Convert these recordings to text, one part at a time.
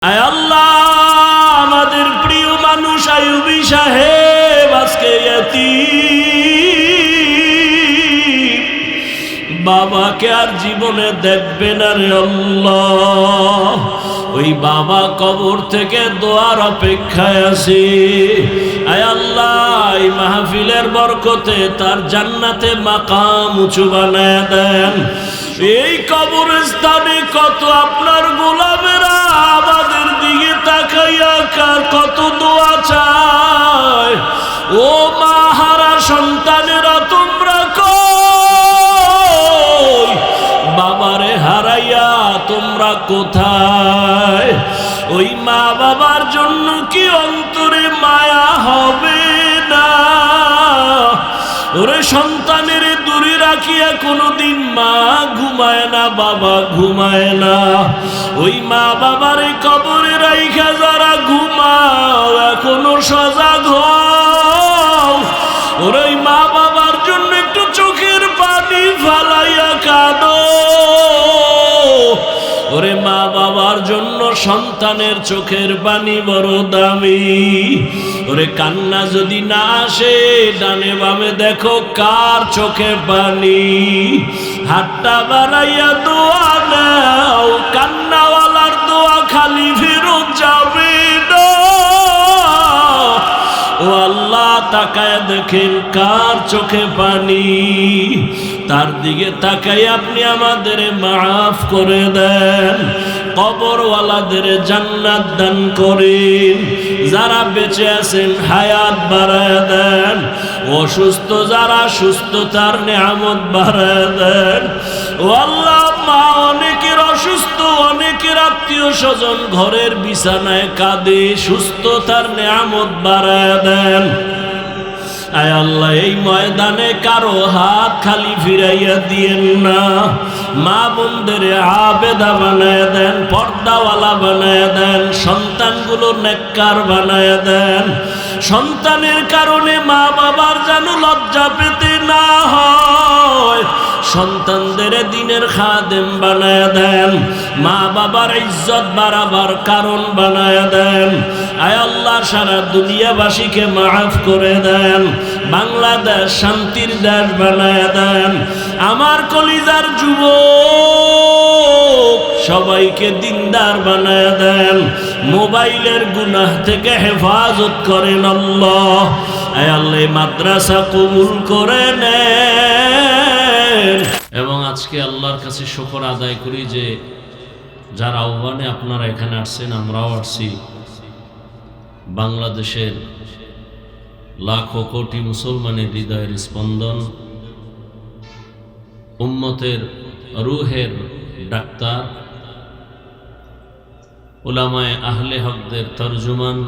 আয় আল্লাহ, আমাদের প্রিয় মানুষ আইয়ুবী সাহেব আজকে ইয়াতীম, বাবাকে আর জীবনে দেখবে না রে আল্লাহ। ওই বাবা কবর থেকে দোয়ার অপেক্ষায় আছে। আয় আল্লাহ, এই মাহফিলের বরকতে তার জান্নাতে মাকাম উঁচু বানায় দেন। এই কবরস্থানে কত আপনার গোলামেরা আমাদের দিকে তাকাইয়া কত দোয়া চায়। ও মা হারা সন্তানেরা, তোমরা কই? বাবারে হারাইয়া তোমরা কোথায়? ওই মা বাবার জন্য কি অন্তরে মায়া হবে না? ওরে সন্তানের দূরে রাখিয়া কোনোদিন মা ঘুমায় না, বাবা ঘুমায় না। ওই মা বাবার কবরে রাইখা যারা ঘুমাও, এখনো সজাগ হও। ওরে মা বাবার জন্য একটু চোখের পানি ফালাইয়া কাঁদো। ওরে মা বাবার জন্য সন্তানের চোখের পানি বড় দামি। ওরে কান্না যদি না আসে, ডানে বামে দেখো কার চোখে পানি। হাতটা বাড়াইয়া দোয়া নাও, কান্নাওয়ালার দোয়া খালি ফেরত যাবে না। ও আল্লাহ, তাকায় দেখেন কার চোখে পানি। তার দিকে তাকাই আপনি আমাদের মাফ করে দেন, কবরওয়ালাদের জান্নাত দান করেন। যারা বেঁচে আছেন হায়াত বাড়ায় দেন, অসুস্থ যারা সুস্থতার নেয়ামত বাড়ায় দেন। ও আল্লাহ, মা অনেকের অসুস্থ, অনেকের আত্মীয় স্বজন ঘরের বিছানায় কাঁদে, সুস্থতার নেয়ামত বাড়ায় দেন। আয় আল্লাহ, এই ময়দানে কারো হাত খালি ফিরাইয়া দিয়েন না। মা বোনদের আবেদা বানায় দেন, পর্দাওয়ালা বানায় দেন, সন্তানগুলো নেককার বানায় দেন। সন্তানের কারণে মা বাবার যেন লজ্জা পেতে না হয়। সন্তানদের দিনের খাদেম বানায় দেন, মা বাবার ইজ্জত বাড়াবার কারণ বানায় দেন। আয় আল্লাহ, সারা দুনিয়াবাসীকে মাফ করে দেন। বাংলাদেশ শান্তির দেশ বানায় দেন। আমার কলিজার যুবক সবাইকে দিনদার বানায় দেন। মোবাইলের গুনাহ থেকে হেফাজত করেন আল্লাহ। আয় আল্লাহ, মাদ্রাসা কবুল করে নেন। এবং আজকে আল্লাহর কাছে শুকর আদায় করি যে যার আহ্বানে আপনারা এখানে আসছেন, আমরাও আসছি। বাংলাদেশের লাখো কোটি মুসলমানের হৃদয়ের স্পন্দন, উম্মতের রুহের ডাক্তার, উলামায়ে আহলে হকদের তরজুমান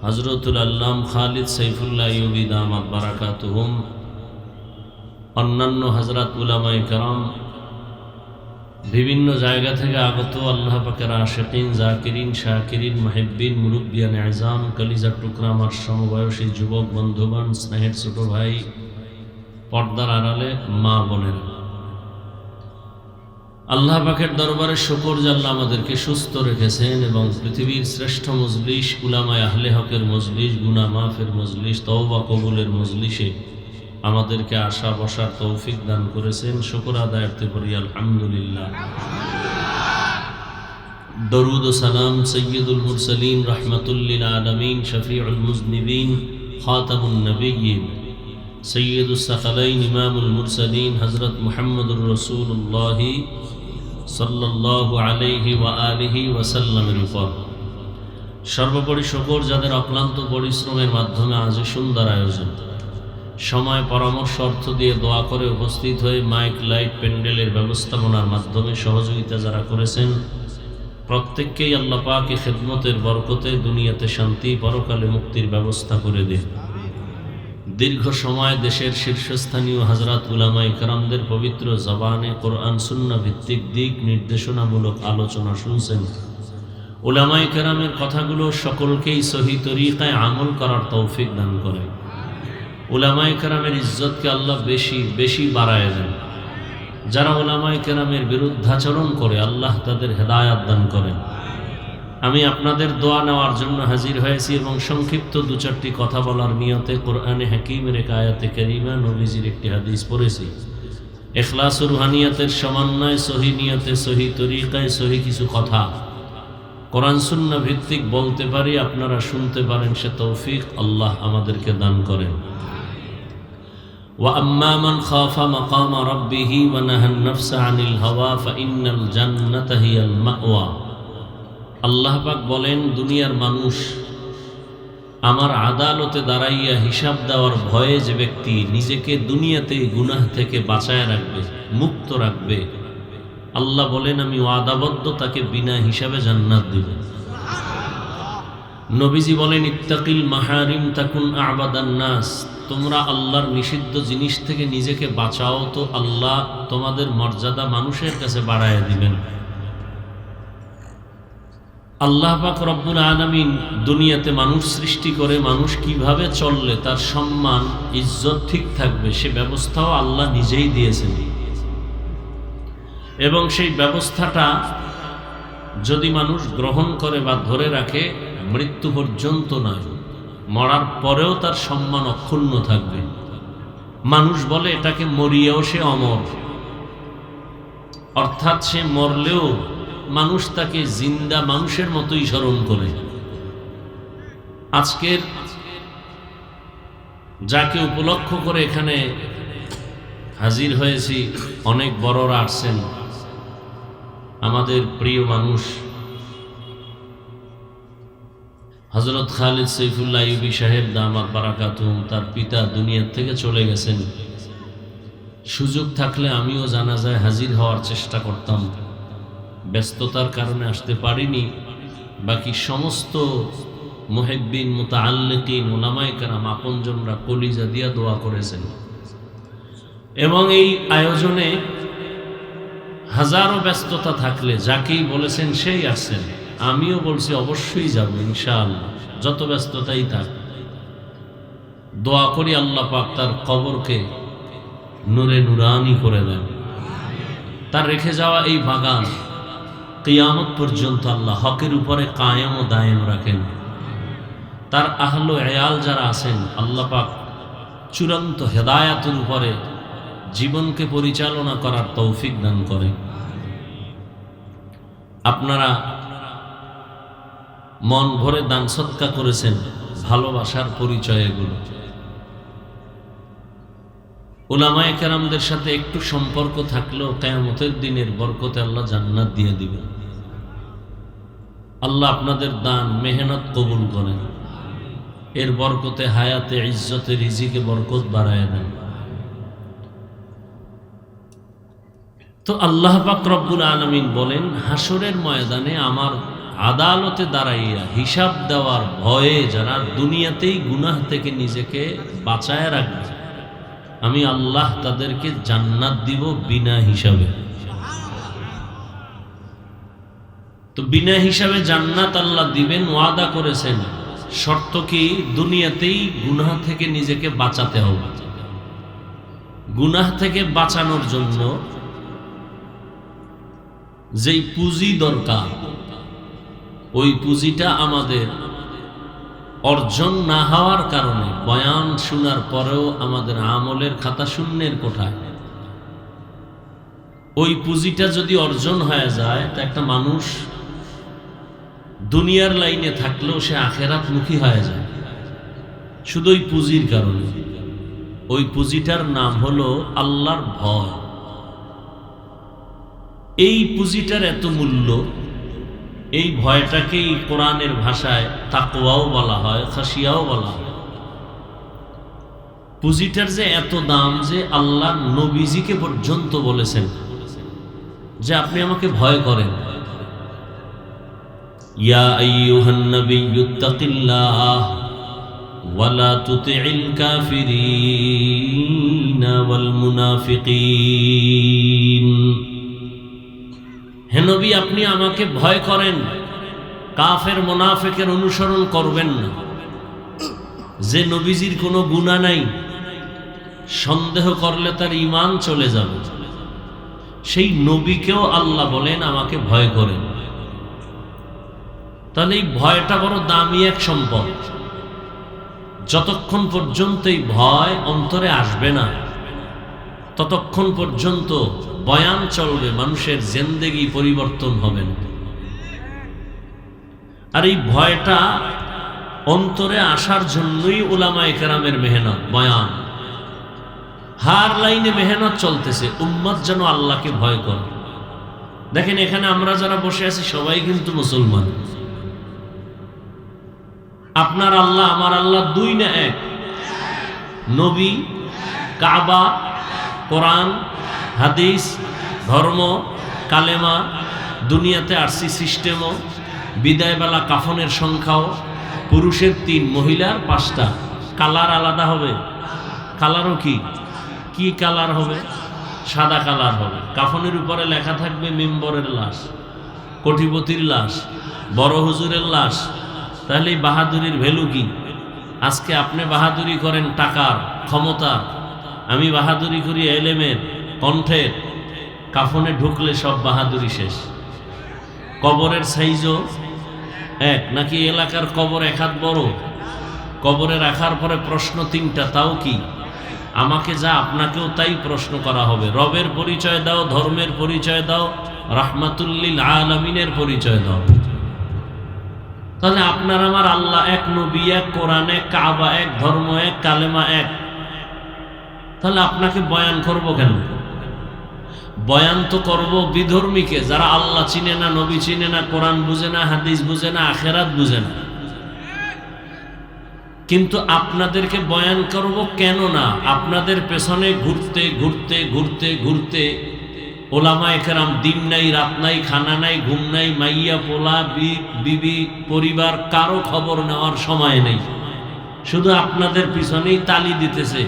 হযরতুল আল্লাম খালিদ সাইফুল্লাহ আইয়ুবী দামাত বারাকাতুহুম, অন্যান্য হযরত উলামায়ে কেরাম, বিভিন্ন জায়গা থেকে আগত আল্লাহ পাকের আশিকিন, জাকিরিন, শাকিরিন, মুহিব্বিন, মুরব্বিয়ান আযম, কলিজার টুকরা আমার সমবয়সী যুবক বন্ধুগণ, স্নেহের ছোট ভাই, পর্দার আড়ালে মা বোনেরা, আল্লাহ পাকের দরবারে শুকর যে আল্লাহ আমাদেরকে সুস্থ রেখেছেন এবং পৃথিবীর শ্রেষ্ঠ মজলিস, উলামায়ে আহলে হকের মজলিস, গুনাহ মাফের মজলিস, তওবা কবুলের মজলিসে আমাদেরকে আসা বসার তৌফিক দান করেছেন। শুকর আদায়ার্থে করি আলহামদুলিল্লাহ। দরুদ ও সালাম সৈয়দুল মুরসালিন, রাহমাতুল লিল আলামিন, শফিউল মুজনিবিন, খাতামুন নবিয়্যিন, সৈয়দুস সাকালাইন, ইমামুল মুরসালিন হযরত মুহাম্মদুর রাসূলুল্লাহ সাল্লাল্লাহু আলাইহি ওয়া আলিহি ওয়াসাল্লামের উপর। সর্বোপরি শুকর যাদের অক্লান্ত পরিশ্রমের মাধ্যমে আজ সুন্দর আয়োজন, সময় পরামর্শ অর্থ দিয়ে দোয়া করে উপস্থিত হয়ে মাইক লাইট প্যান্ডেলের ব্যবস্থাপনার মাধ্যমে সহযোগিতা যারা করেছেন, প্রত্যেককেই আল্লাহ পাক খিদমতের বরকতে দুনিয়াতে শান্তি, পরকালে মুক্তির ব্যবস্থা করে দেন। দীর্ঘ সময় দেশের শীর্ষস্থানীয় হযরত উলামায়ে কেরামদের পবিত্র জবানে কোরআন সুন্নাহ ভিত্তিক দিক নির্দেশনামূলক আলোচনা শুনছেন। উলামায়ে কেরামের কথাগুলো সকলকেই সহি তরিকায় আমল করার তৌফিক দান করেন। উলামায়ে কেরামের ইজ্জতকে আল্লাহ বেশি বেশি বাড়ায় দেন। যারা উলামায়ে কেরামের বিরুদ্ধাচরণ করে আল্লাহ তাদের হেদায়াত দান করেন। আমি আপনাদের দোয়া নেওয়ার জন্য হাজির হয়েছি এবং সংক্ষিপ্ত দু চারটি কথা বলার নিয়তে কোরআনে হাকিমের এক আয়াতে কারিমা, নবীজির একটি হাদিস পড়েছি। ইখলাস ও রুহানিয়াতের সমন্বয়, সহি নিয়তে, সহি তরিকায়, সহি কিছু কথা কোরআন সুন্নাহ ভিত্তিক বলতে পারি, আপনারা শুনতে পারেন, সে তৌফিক আল্লাহ আমাদেরকে দান করেন। ওয়া আম্মা মান খাফা মাকামা রাব্বিহি ওয়া নাহান নাফসা আনিল হাওয়া ফাইন্নাল জান্নাতা হিয়াল মাওয়া। আল্লাহ পাক বলেন, দুনিয়ার মানুষ আমার আদালতে দাঁড়াইয়া হিসাব দেওয়ার ভয়ে যে ব্যক্তি নিজেকে দুনিয়াতে গুনাহ থেকে বাঁচায় রাখবে, মুক্ত রাখবে, আল্লাহ বলেন আমি ওয়াদাবদ্ধ তাকে বিনা হিসাবে জান্নাত দিব। নবীজি বলেন, ইত্তাকিল মাহারিম তাকুন আবাদান নাস। তোমরা আল্লাহর নিষিদ্ধ জিনিস থেকে নিজেকে বাঁচাও, তো আল্লাহ তোমাদের মর্যাদা মানুষের কাছে বাড়ায় দিবেন। আল্লাহ পাক রব্বুল আলামিন দুনিয়াতে মানুষ সৃষ্টি করে মানুষ কিভাবে চললে তার সম্মান ইজ্জত ঠিক থাকবে সে ব্যবস্থাও আল্লাহ নিজেই দিয়েছেন। এবং সেই ব্যবস্থাটা যদি মানুষ গ্রহণ করে বা ধরে রাখে, মৃত্যু পর্যন্ত নয়, মরার পরেও তার সম্মান অক্ষুণ্ণ থাকবে। মানুষ বলে এটাকে মরিয়েও সে অমর, অর্থাৎ সে মরলেও মানুষ তাকে জিন্দা মানুষের মতোই স্মরণ করে। আজকের যাকে উপলক্ষ করে এখানে হাজির হয়েছি, অনেক বড়রা আসছেন, আমাদের প্রিয় মানুষ হযরত খালিদ সৈফুল্লাহ আইয়ুবী সাহেব দামাত বারাকাতুহুম, তার পিতা দুনিয়া থেকে চলে গেছেন। সুযোগ থাকলে আমিও জানাজায় হাজির হওয়ার চেষ্টা করতাম, ব্যস্ততার কারণে আসতে পারিনি। বাকি সমস্ত মুহিব্বিন, মুতাআল্লিকিন, উলামায়ে কেরাম, আপনজনরা কলিজা দিয়া দোয়া করেছেন। এবং এই আয়োজনে হাজারো ব্যস্ততা থাকলে যাকেই বলেছেন সেই আসছেন। আমিও বলছি অবশ্যই যাব ইনশাআল্লাহ, যত ব্যস্ততাই থাক। দোয়া করি আল্লাহ পাক তার কবরকে নূরে নুরানি করে দেন, তার রেখে যাওয়া এই বাগান কিয়ামত পর্যন্ত আল্লাহ হকের উপরে কায়েম ও দায়েম রাখেন। তার আহল এয়াল যারা আছেন, আল্লাহ পাক চূড়ান্ত হেদায়াতের উপরে জীবনকে পরিচালনা করার তৌফিক দান করে। আপনারা মন ভরে দান সদকা করেছেন, ভালোবাসার পরিচয় এগুলো। উলামায়ে কেরামদের সাথে একটু সম্পর্ক থাকলেও কিয়ামতের দিনের বরকতে আল্লাহ জান্নাত দিয়ে দিবেন। আল্লাহ আপনাদের দান মেহনত কবুল করেন, এর বরকতে হায়াতে, ইজ্জতে, রিজিকে বরকত বাড়ায় দেন। তো আল্লাহ পাক রব্বুল আলামিন বলেন, হাসরের ময়দানে আমার আদালতে দাঁড়াইয়া হিসাব দেওয়ার ভয়ে যারা দুনিয়াতেই গুনাহ থেকে নিজেকে বাঁচায় রাখবে, আমি আল্লাহ তাদেরকে জান্নাত দিব বিনা হিসাবে। তো বিনা হিসাবে জান্নাত আল্লাহ দিবেন, ওয়াদা করেছেন। শর্ত কি? দুনিয়াতেই গুনাহ থেকে নিজেকে বাঁচাতে হবে। গুনাহ থেকে বাঁচানোর জন্য যেই পুঁজি দরকার, ওই পুঁজিটা আমাদের অর্জন না হওয়ার কারণে বয়ান শোনার পরেও আমাদের আমলের খাতা শূন্যের কোঠায়। ওই পুঁজিটা যদি অর্জন হয়ে যায়, তা একটা মানুষ দুনিয়ার লাইনে থাকলেও সে আখেরাতমুখী হয়ে যায় শুধু ওই পুঁজির কারণে। ওই পুঁজিটার নাম হলো আল্লাহর ভয়। এই পুঁজিটার এত মূল্য, এই ভয়টাকেই কোরআনের ভাষায় তাকওয়াও বলা হয়, খাশিয়াও বলা হয়। পুঁজিটার যে এত দাম যে আল্লাহ নবীজিকে পর্যন্ত বলেছেন যে আপনি আমাকে ভয় করেন। ইয়া আইয়ুহান নাবিয়্যুত্তাকিল্লাহ ওয়া লা তুতি'ল কাফিরিনা ওয়াল মুনাফিকিন। হে নবী, আপনি আমাকে ভয় করেন, কাফের মুনাফিকের অনুসরণ করবেন না। যে নবীজির কোনো গুনাহ নাই, সন্দেহ করলে তার ঈমান চলে যাবে, সেই নবীকেও আল্লাহ বলেন আমাকে ভয় করেন। তাহলে এই ভয়টা বড় দামি এক সম্পদ। যতক্ষণ পর্যন্ত এই ভয় অন্তরে আসবে না, ততক্ষণ পর্যন্ত বয়ান চলবে, মানুষের জিন্দেগি পরিবর্তন হবে না। আর এই ভয়টা অন্তরে আসার জন্যই উলামায়ে কেরামের মেহনত, বয়ান, হার লাইনে মেহনত চলতেছে, উম্মত যেন আল্লাহকে ভয় করে। দেখেন এখানে আমরা যারা বসে আছি সবাই কিন্তু মুসলমান। আপনার আল্লাহ আমার আল্লাহ দুই না এক? নবী, কাবা, কোরআন, হাদিস, ধর্ম, কালেমা, দুনিয়াতে আরসি সিস্টেমও, বিদায়বেলা কাফনের সংখ্যাও, পুরুষের 3, মহিলার 5টা। কালার আলাদা হবে। কালারও কি কালার হবে? সাদা কালার হবে। কাফনের উপরে লেখা থাকবে মেম্বরের লাশ, কোটিপতির লাশ, বড় হুজুরের লাশ। তাহলে এই বাহাদুরির ভ্যালু কি? আজকে আপনি বাহাদুরি করেন টাকার, ক্ষমতার, আমি বাহাদুরি করি এলেমের, কণ্ঠের। কাফনে ঢুকলে সব বাহাদুরি শেষ। কবরের সাইজও এক নাকি? এলাকার কবর 1 হাত বড়, কবরে রাখার পরে প্রশ্ন 3টা, তাও কি? আমাকে যা আপনাকেও তাই প্রশ্ন করা হবে। রবের পরিচয় দাও, ধর্মের পরিচয় দাও, রাহমাতুল্লিল আলামিনের পরিচয় দাও। তাহলে আপনার আমার আল্লাহ এক, নবী এক, কোরআন এক, কাবা এক, ধর্ম এক, কালেমা এক। তাহলে আপনাকে বয়ান করব কেন? বয়ান তো করব বিধর্মীকে, যারা আল্লাহ চিনে না, নবী চিনে না, কোরআন বুঝে না, হাদিস বুঝে না, আখেরাত বুঝে না। কিন্তু আপনাদেরকে বয়ান করব কেন না? আপনাদের পেছনে ঘুরতে ঘুরতে ঘুরতে ঘুরতে ওলামায়ে কেরাম দিন নাই, রাত নাই, খানা নাই, ঘুম নাই, মাইয়া পোলা, বিবি, পরিবার, কারো খবর নেওয়ার সময় নেই। শুধু আপনাদের পিছনেই তালি দিতেছে।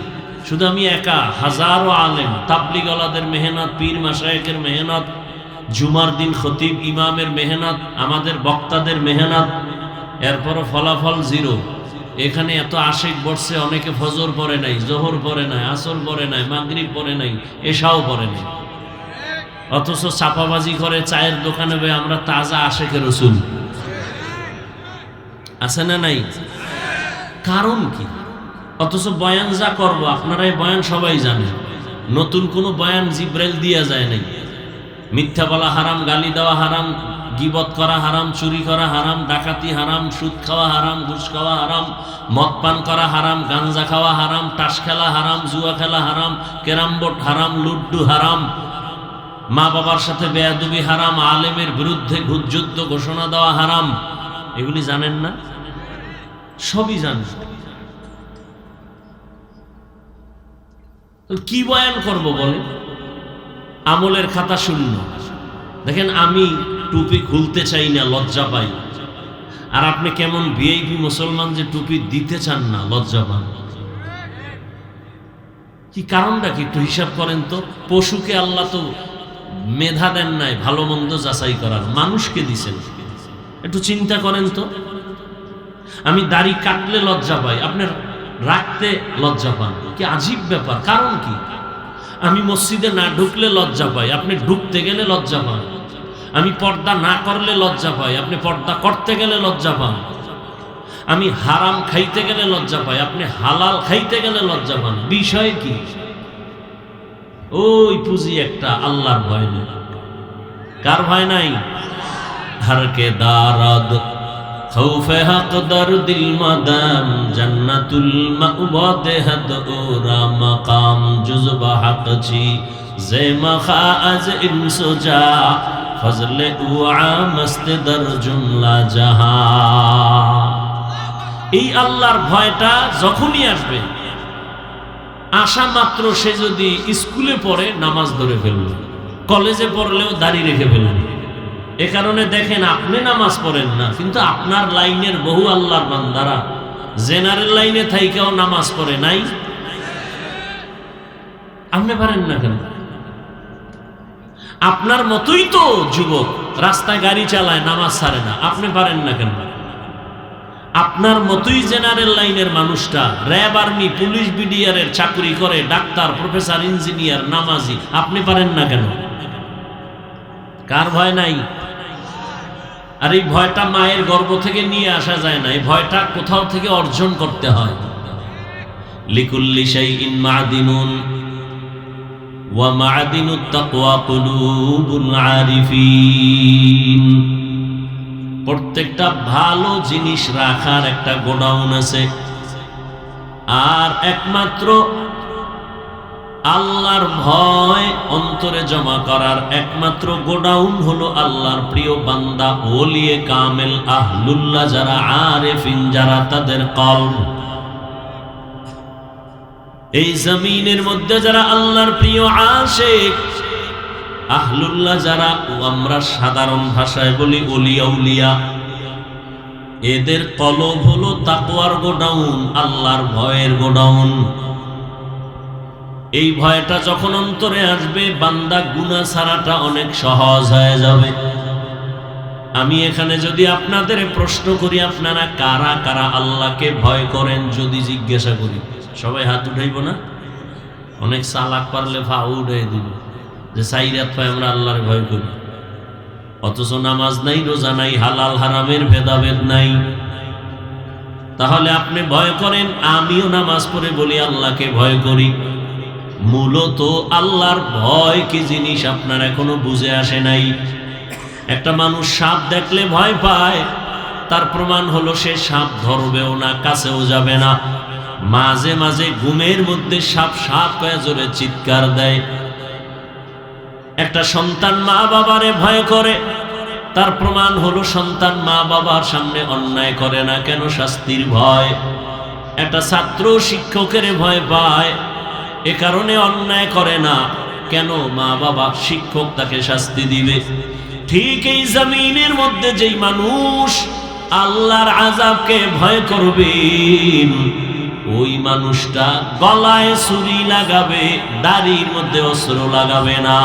শুধু আমি একা, হাজারো আলেম, তাবলিগওয়ালাদের মেহনত, পীর মাশায়েখের মেহনত, জুমার দিন খতিব ইমামের মেহনত, আমাদের বক্তাদের মেহনত, এরপরও ফলাফল 0। এখানে এত আশিক বসছে, অনেকে ফজর পড়ে নাই, জোহর পড়ে নাই, আসর পড়ে নাই, মাগরিব পড়ে নাই, এশাও পড়ে নাই। অথচ চাপাবাজি করে চায়ের দোকানে বই আমরা তাজা আশেকের রসুল। আছে না নাই? কারণ কি? অথচ বয়ান যা করব, আপনারা এই বয়ান সবাই জানেন। নতুন কোনো বয়ান জিব্রাইল দিয়া যায় নাই। মিথ্যা বলা হারাম, গালি দেওয়া হারাম, গীবত করা হারাম, চুরি করা হারাম, ডাকাতি হারাম, সুদ খাওয়া হারাম, ঘুষ খাওয়া হারাম, মদ পান করা হারাম, গাঞ্জা খাওয়া হারাম, তাস খেলা হারাম, জুয়া খেলা হারাম, ক্যারাম বোর্ড হারাম, লুড্ডু হারাম, মা বাবার সাথে বেয়াদবি হারাম, আলেমের বিরুদ্ধে যুদ্ধ ঘোষণা দেওয়া হারাম। এগুলি জানেন না? সবই জানেন। কি বয়ান করব বলে? আমলের খাতা শূন্য। দেখেন আমি টুপি খুলতে চাই না, লজ্জা পাই। আর আপনি কেমন ভিআইপি মুসলমান যে টুপি দিতে চান না, লজ্জা পান। কি কারণটা কি একটু হিসাব করেন তো? পশুকে আল্লাহ তো মেধা দেন নাই ভালো মন্দ যাচাই করার, মানুষকে দিছেন। একটু চিন্তা করেন তো। আমি দাড়ি কাটলে লজ্জা পাই, আপনার রাখতে লজ্জা পান। কি আজীব ব্যাপার! কারণ কি? আমি মসজিদে না ঢুকলে লজ্জা পাই, আপনি ঢুকতে গেলে লজ্জা পান। আমি পর্দা না করলে লজ্জা পাই, আপনি পর্দা করতে গেলে লজ্জা পান। আমি হারাম খাইতে গেলে লজ্জা পাই, আপনি হালাল খাইতে গেলে লজ্জা পান। বিষয় কি? ওই পুঁজি একটা, আল্লাহর ভয় নেই। কার ভয় নাই? হরকে দারদ খৌফে হক দরদিল মাদাম জান্নাতুল মাওবাদ হদ ওরা মাকাম জুজবা হক ছি জে মখা আজ ইনসুজা ফজলে উআ মস্ত দর জুমলা জাহান। এই আল্লাহর ভয়টা যখনই আসবে, আসা মাত্র সে যদি স্কুলে পড়ে নামাজ ধরে ফেলবে, কলেজে পড়লেও দাড়ি রেখে ফেলবে। এ কারণে দেখেন আপনি নামাজ পড়েন না, কিন্তু আপনার লাইনের বহু আল্লাহর বান্দারা জেনারেল লাইনে থাইকাও নামাজ পড়ে নাই। আপনি পারেন না কেন? আপনার মতোই তো যুবক রাস্তায় গাড়ি চালায়, নামাজ ছাড়ে না, আপনি পারেন না কেন? আপনার মতোই জেনারেল লাইনের মানুষটা র্যাব, আর্মি, পুলিশ, বিডিআরের চাকরি করে, ডাক্তার, প্রফেসর, ইঞ্জিনিয়ার, নামাজি, আপনি পারেন না কেন? কার ভয় নাই? আর এই ভয়টা মায়ের গর্ভ থেকে নিয়ে আসা যায় না, এই ভয়টা কোথাও থেকে অর্জন করতে হয়। লিকুল্লি শাইইন মা'দিনুন ওয়া মা'দিনুত তাকওয়া কুলুবুল আরিফিন। প্রত্যেকটা ভালো জিনিস রাখার একটা গোডাউন আছে, আর একমাত্র আল্লাহর ভয় অন্তরে জমা করার একমাত্র গোডাউন হলো আল্লাহর প্রিয় বান্দা ওলিয়ে কামেল আহলুল্লাহ যারা, আরেফিন যারা, তাদের কলব। এই জমিনের মধ্যে যারা আল্লাহর প্রিয় আশিক আহলুল্লাহ যারা, আমরা সাধারণ ভাষায় বলি ওলিয়া উলিয়া, এদের কলব হলো তাকওয়ার গোডাউন, আল্লাহর ভয়ের গোডাউন। এই ভয়টা যখন অন্তরে আসবে, বান্দা গুনাহ ছাড়াটা অনেক সহজ হয়ে যাবে। আমি এখানে যদি আপনাদের প্রশ্ন করি, আপনারা কারা কারা আল্লাহকে ভয় করেন যদি জিজ্ঞাসা করি, সবাই হাত উঠাইব না? অনেক চালাক পারলে ফা উঠাই দিব যে সাইরাত পায় আমরা আল্লাহর ভয় করি, অথচ নামাজ নাই, রোজা নাই, হালাল হারামের ভেদাভেদ নাই। তাহলে আপনি ভয় করেন, আমিও নামাজ পড়ে বলি আল্লাহকে ভয় করি। মূলত আল্লাহর ভয় কি জিনিস আপনার এখনো বুঝে আসে নাই। একটা মানুষ সাপ দেখলে ভয় পায়, তার প্রমাণ হলো সে সাপ ধরবেও না, কাছেও যাবে না। মাঝে মাঝে ঘুমের মধ্যে সাপ সাপ কয়ে জোরে চিৎকার দেয়। একটা সন্তান মা বাবারে ভয় করে, তার প্রমাণ হলো সন্তান মা বাবার সামনে অন্যায় করে না, কেন? শাস্তির ভয়। একটা ছাত্র শিক্ষকের ভয় পায়, এ কারণে অন্যায় করে না, কেন? মা বাবা, শিক্ষক তাকে শাস্তি দিবে। ঠিক এই জমিনের মধ্যে যেই মানুষ আল্লাহর আযাবকে ভয় করবেন, ওই মানুষটা গলায় ছুরি লাগাবে, দাড়ির মধ্যে অস্ত্র লাগাবে না।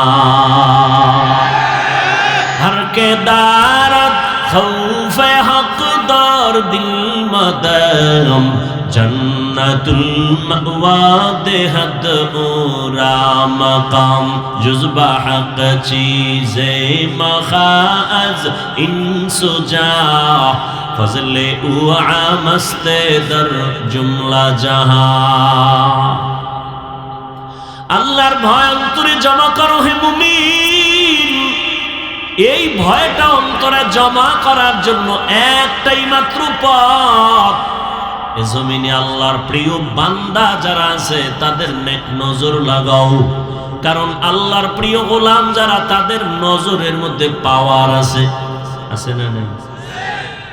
হরকে দারত খৌফে হকদার দিল মদম, জন্নতুল মাওয়া দেহদ ওরা মকাম, জুজবা হক চীজে মখাজ ইনসুজা, ফজলে উআ মস্তে দর জুমলা জাহান। আল্লাহর ভয় অন্তরে জমা করো হে মুমিন। এই ভয়টা অন্তরে জমা করার জন্য একটাই মাত্র পথ, এ জমিনে আল্লাহর প্রিয় বান্দা যারা আছে তাদের নেক নজর লাগাও। কারণ আল্লাহর প্রিয় গোলাম যারা, তাদের নজরের মধ্যে পাওয়ার আছে। আছে না নেই?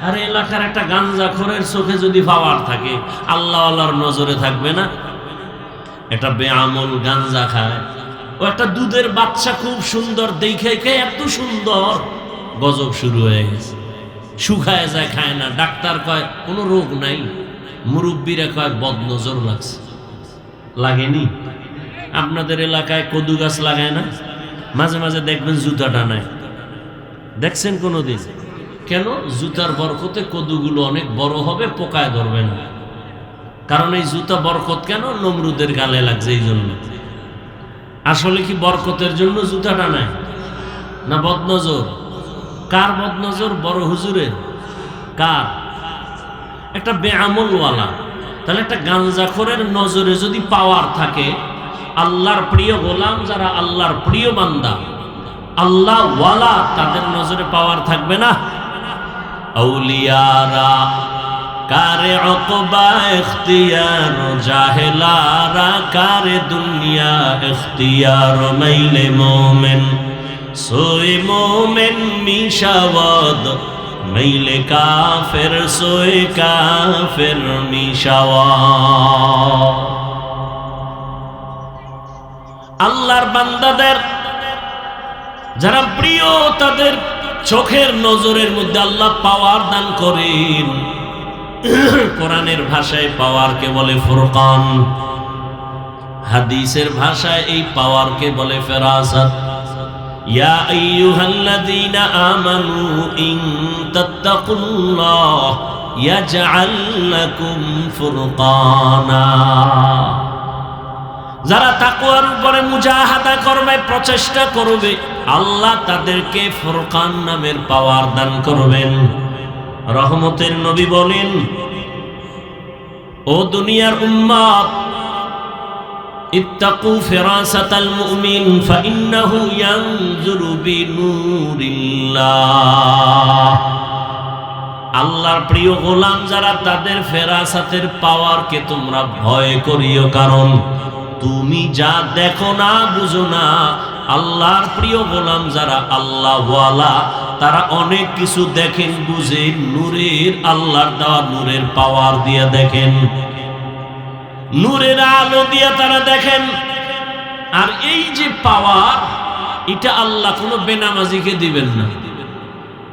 আর এলাকার একটা গাঞ্জাখোরের চোখে যদি পাওয়ার থাকে, আল্লাহ আল্লাহর নজরে থাকবে না? একটা বেআমল গাঞ্জা খায়, ও একটা দুধের বাচ্চা খুব সুন্দর দেখে এত সুন্দর, গজব শুরু হয়ে গেছে। শুকায় যায়, খায় না। ডাক্তার কয় কোনো রোগ নাই, মুরব্বীরা কয় বদনজর লাগছে। লাগেনি? আপনাদের এলাকায় কদু গাছ লাগায় না? মাঝে মাঝে দেখবেন জুতা টানায়, দেখছেন কোনোদিন? কেন? জুতার বরকতে কদুগুলো অনেক বড় হবে, পোকায় ধরবে না। কারণ এই জুতা বরকত কেন? নমরুদের গালে লাগছে এই জন্য। আসলে কি বরকতের জন্য জুতা টানায় না বদনজর? কার বদনজর? বড় হুজুরের। কার? একটা বেআমলওয়ালা। তাহলে একটা গাঞ্জাখোরের নজরে যদি পাওয়ার থাকে, আল্লাহর প্রিয় গোলাম যারা, আল্লাহর প্রিয় বান্দা, আল্লাহ ওয়ালা, তাদের নজরে পাওয়ার থাকবে না? আউলিয়ারা কারে উকবা ইখতিয়ার, জাহেলারা কারে দুনিয়া ইখতিয়ার, মাইলে মোমেন সোয়ে মোমেন মিশাওয়াদ, মাইলে কাফের সোয়ে কাফের মিশাওয়াদ। আল্লাহর বান্দাদের যারা প্রিয়, তাদের চোখের নজরের মধ্যে আল্লাহ পাওয়ার দান করেন। কোরআনের ভাষায় পাওয়ারকে বলে ফুরকান, হাদিসের ভাষায় এই পাওয়ারকে বলে ফেরাসাত। ইয়া আইয়ুহাল্লাযীনা আমানু ইন তাত্তাকুল্লাহ ইয়াজআল লাকুম ফুরকানা। যারা তাকওয়ার উপরে মুজাহাদা করবে, প্রচেষ্টা করবে, আল্লাহ তাদেরকে ফুরকান নামের পাওয়ার দান করবেন। রহমতের নবী বলেন, ও দুনিয়ার উম্মত, ইত্তাকু ফিরাসাতাল মুমিন ফাইন্নাহু ইয়ানজুরু বিনুরিল্লাহ। আল্লাহর প্রিয় গোলাম যারা, তাদের ফেরাসাতের পাওয়ারকে তোমরা ভয় করিও, কারণ তুমি যা দেখো না, বুঝো না। আল্লাহর প্রিয় গোলাম যারা আল্লাহওয়ালা, তারা অনেক কিছু দেখেন, বুঝেন, নূরের, আল্লাহর দেওয়া নূরের পাওয়ার দিয়ে দেখেন, নূরের আলো দিয়ে তারা দেখেন। আর এই যে পাওয়ার, এটা আল্লাহ কোনো বেনামাজিকে দিবেন না,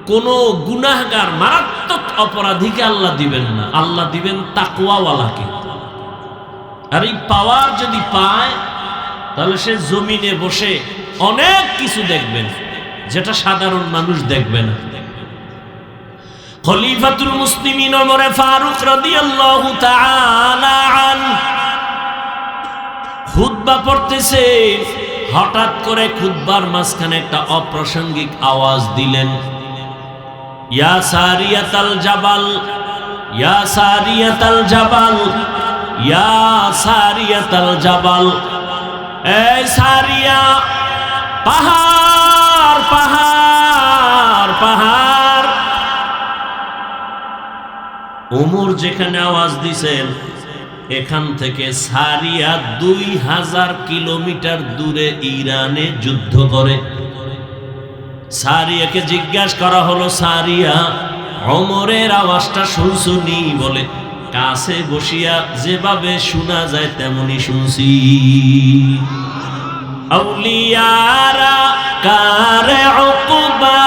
কোন গুনাহগার মারাত্মক অপরাধীকে আল্লাহ দিবেন না, আল্লাহ দিবেন তাকওয়াওয়ালাকে। আর এই পাওয়ার যদি পায়, তাহলে সে জমিনে বসে অনেক কিছু দেখবেন, যেটা সাধারণ মানুষ দেখবে না। খলিফাতুল মুসলিমিন ওমর ফারুক রাদিয়াল্লাহু তাআলা আনহু খুতবা পড়তেছে, হঠাৎ করে খুতবার মাঝখানে একটা অপ্রাসঙ্গিক আওয়াজ দিলেন, ইয়া সারিয়াতাল জাবাল, ইয়া সারিয়াতাল জাবাল, ইয়া সারিয়াতাল জাবাল। এই সারিয়া, পাহাড় পাহাড় পাহাড়। ওমর যেখানে আওয়াজ দিছেন, এখান থেকে সারিয়া 2000 কিলোমিটার দূরে ইরানে যুদ্ধ করে। সারিয়াকে জিজ্ঞাসা করা হলো, সারিয়া, ওমরের আওয়াজটা শুনছুনি? বলে, কাছে বসিয়া যেভাবে শোনা যায় তেমনি শুনছি। আউলিয়ারা কারে উকবা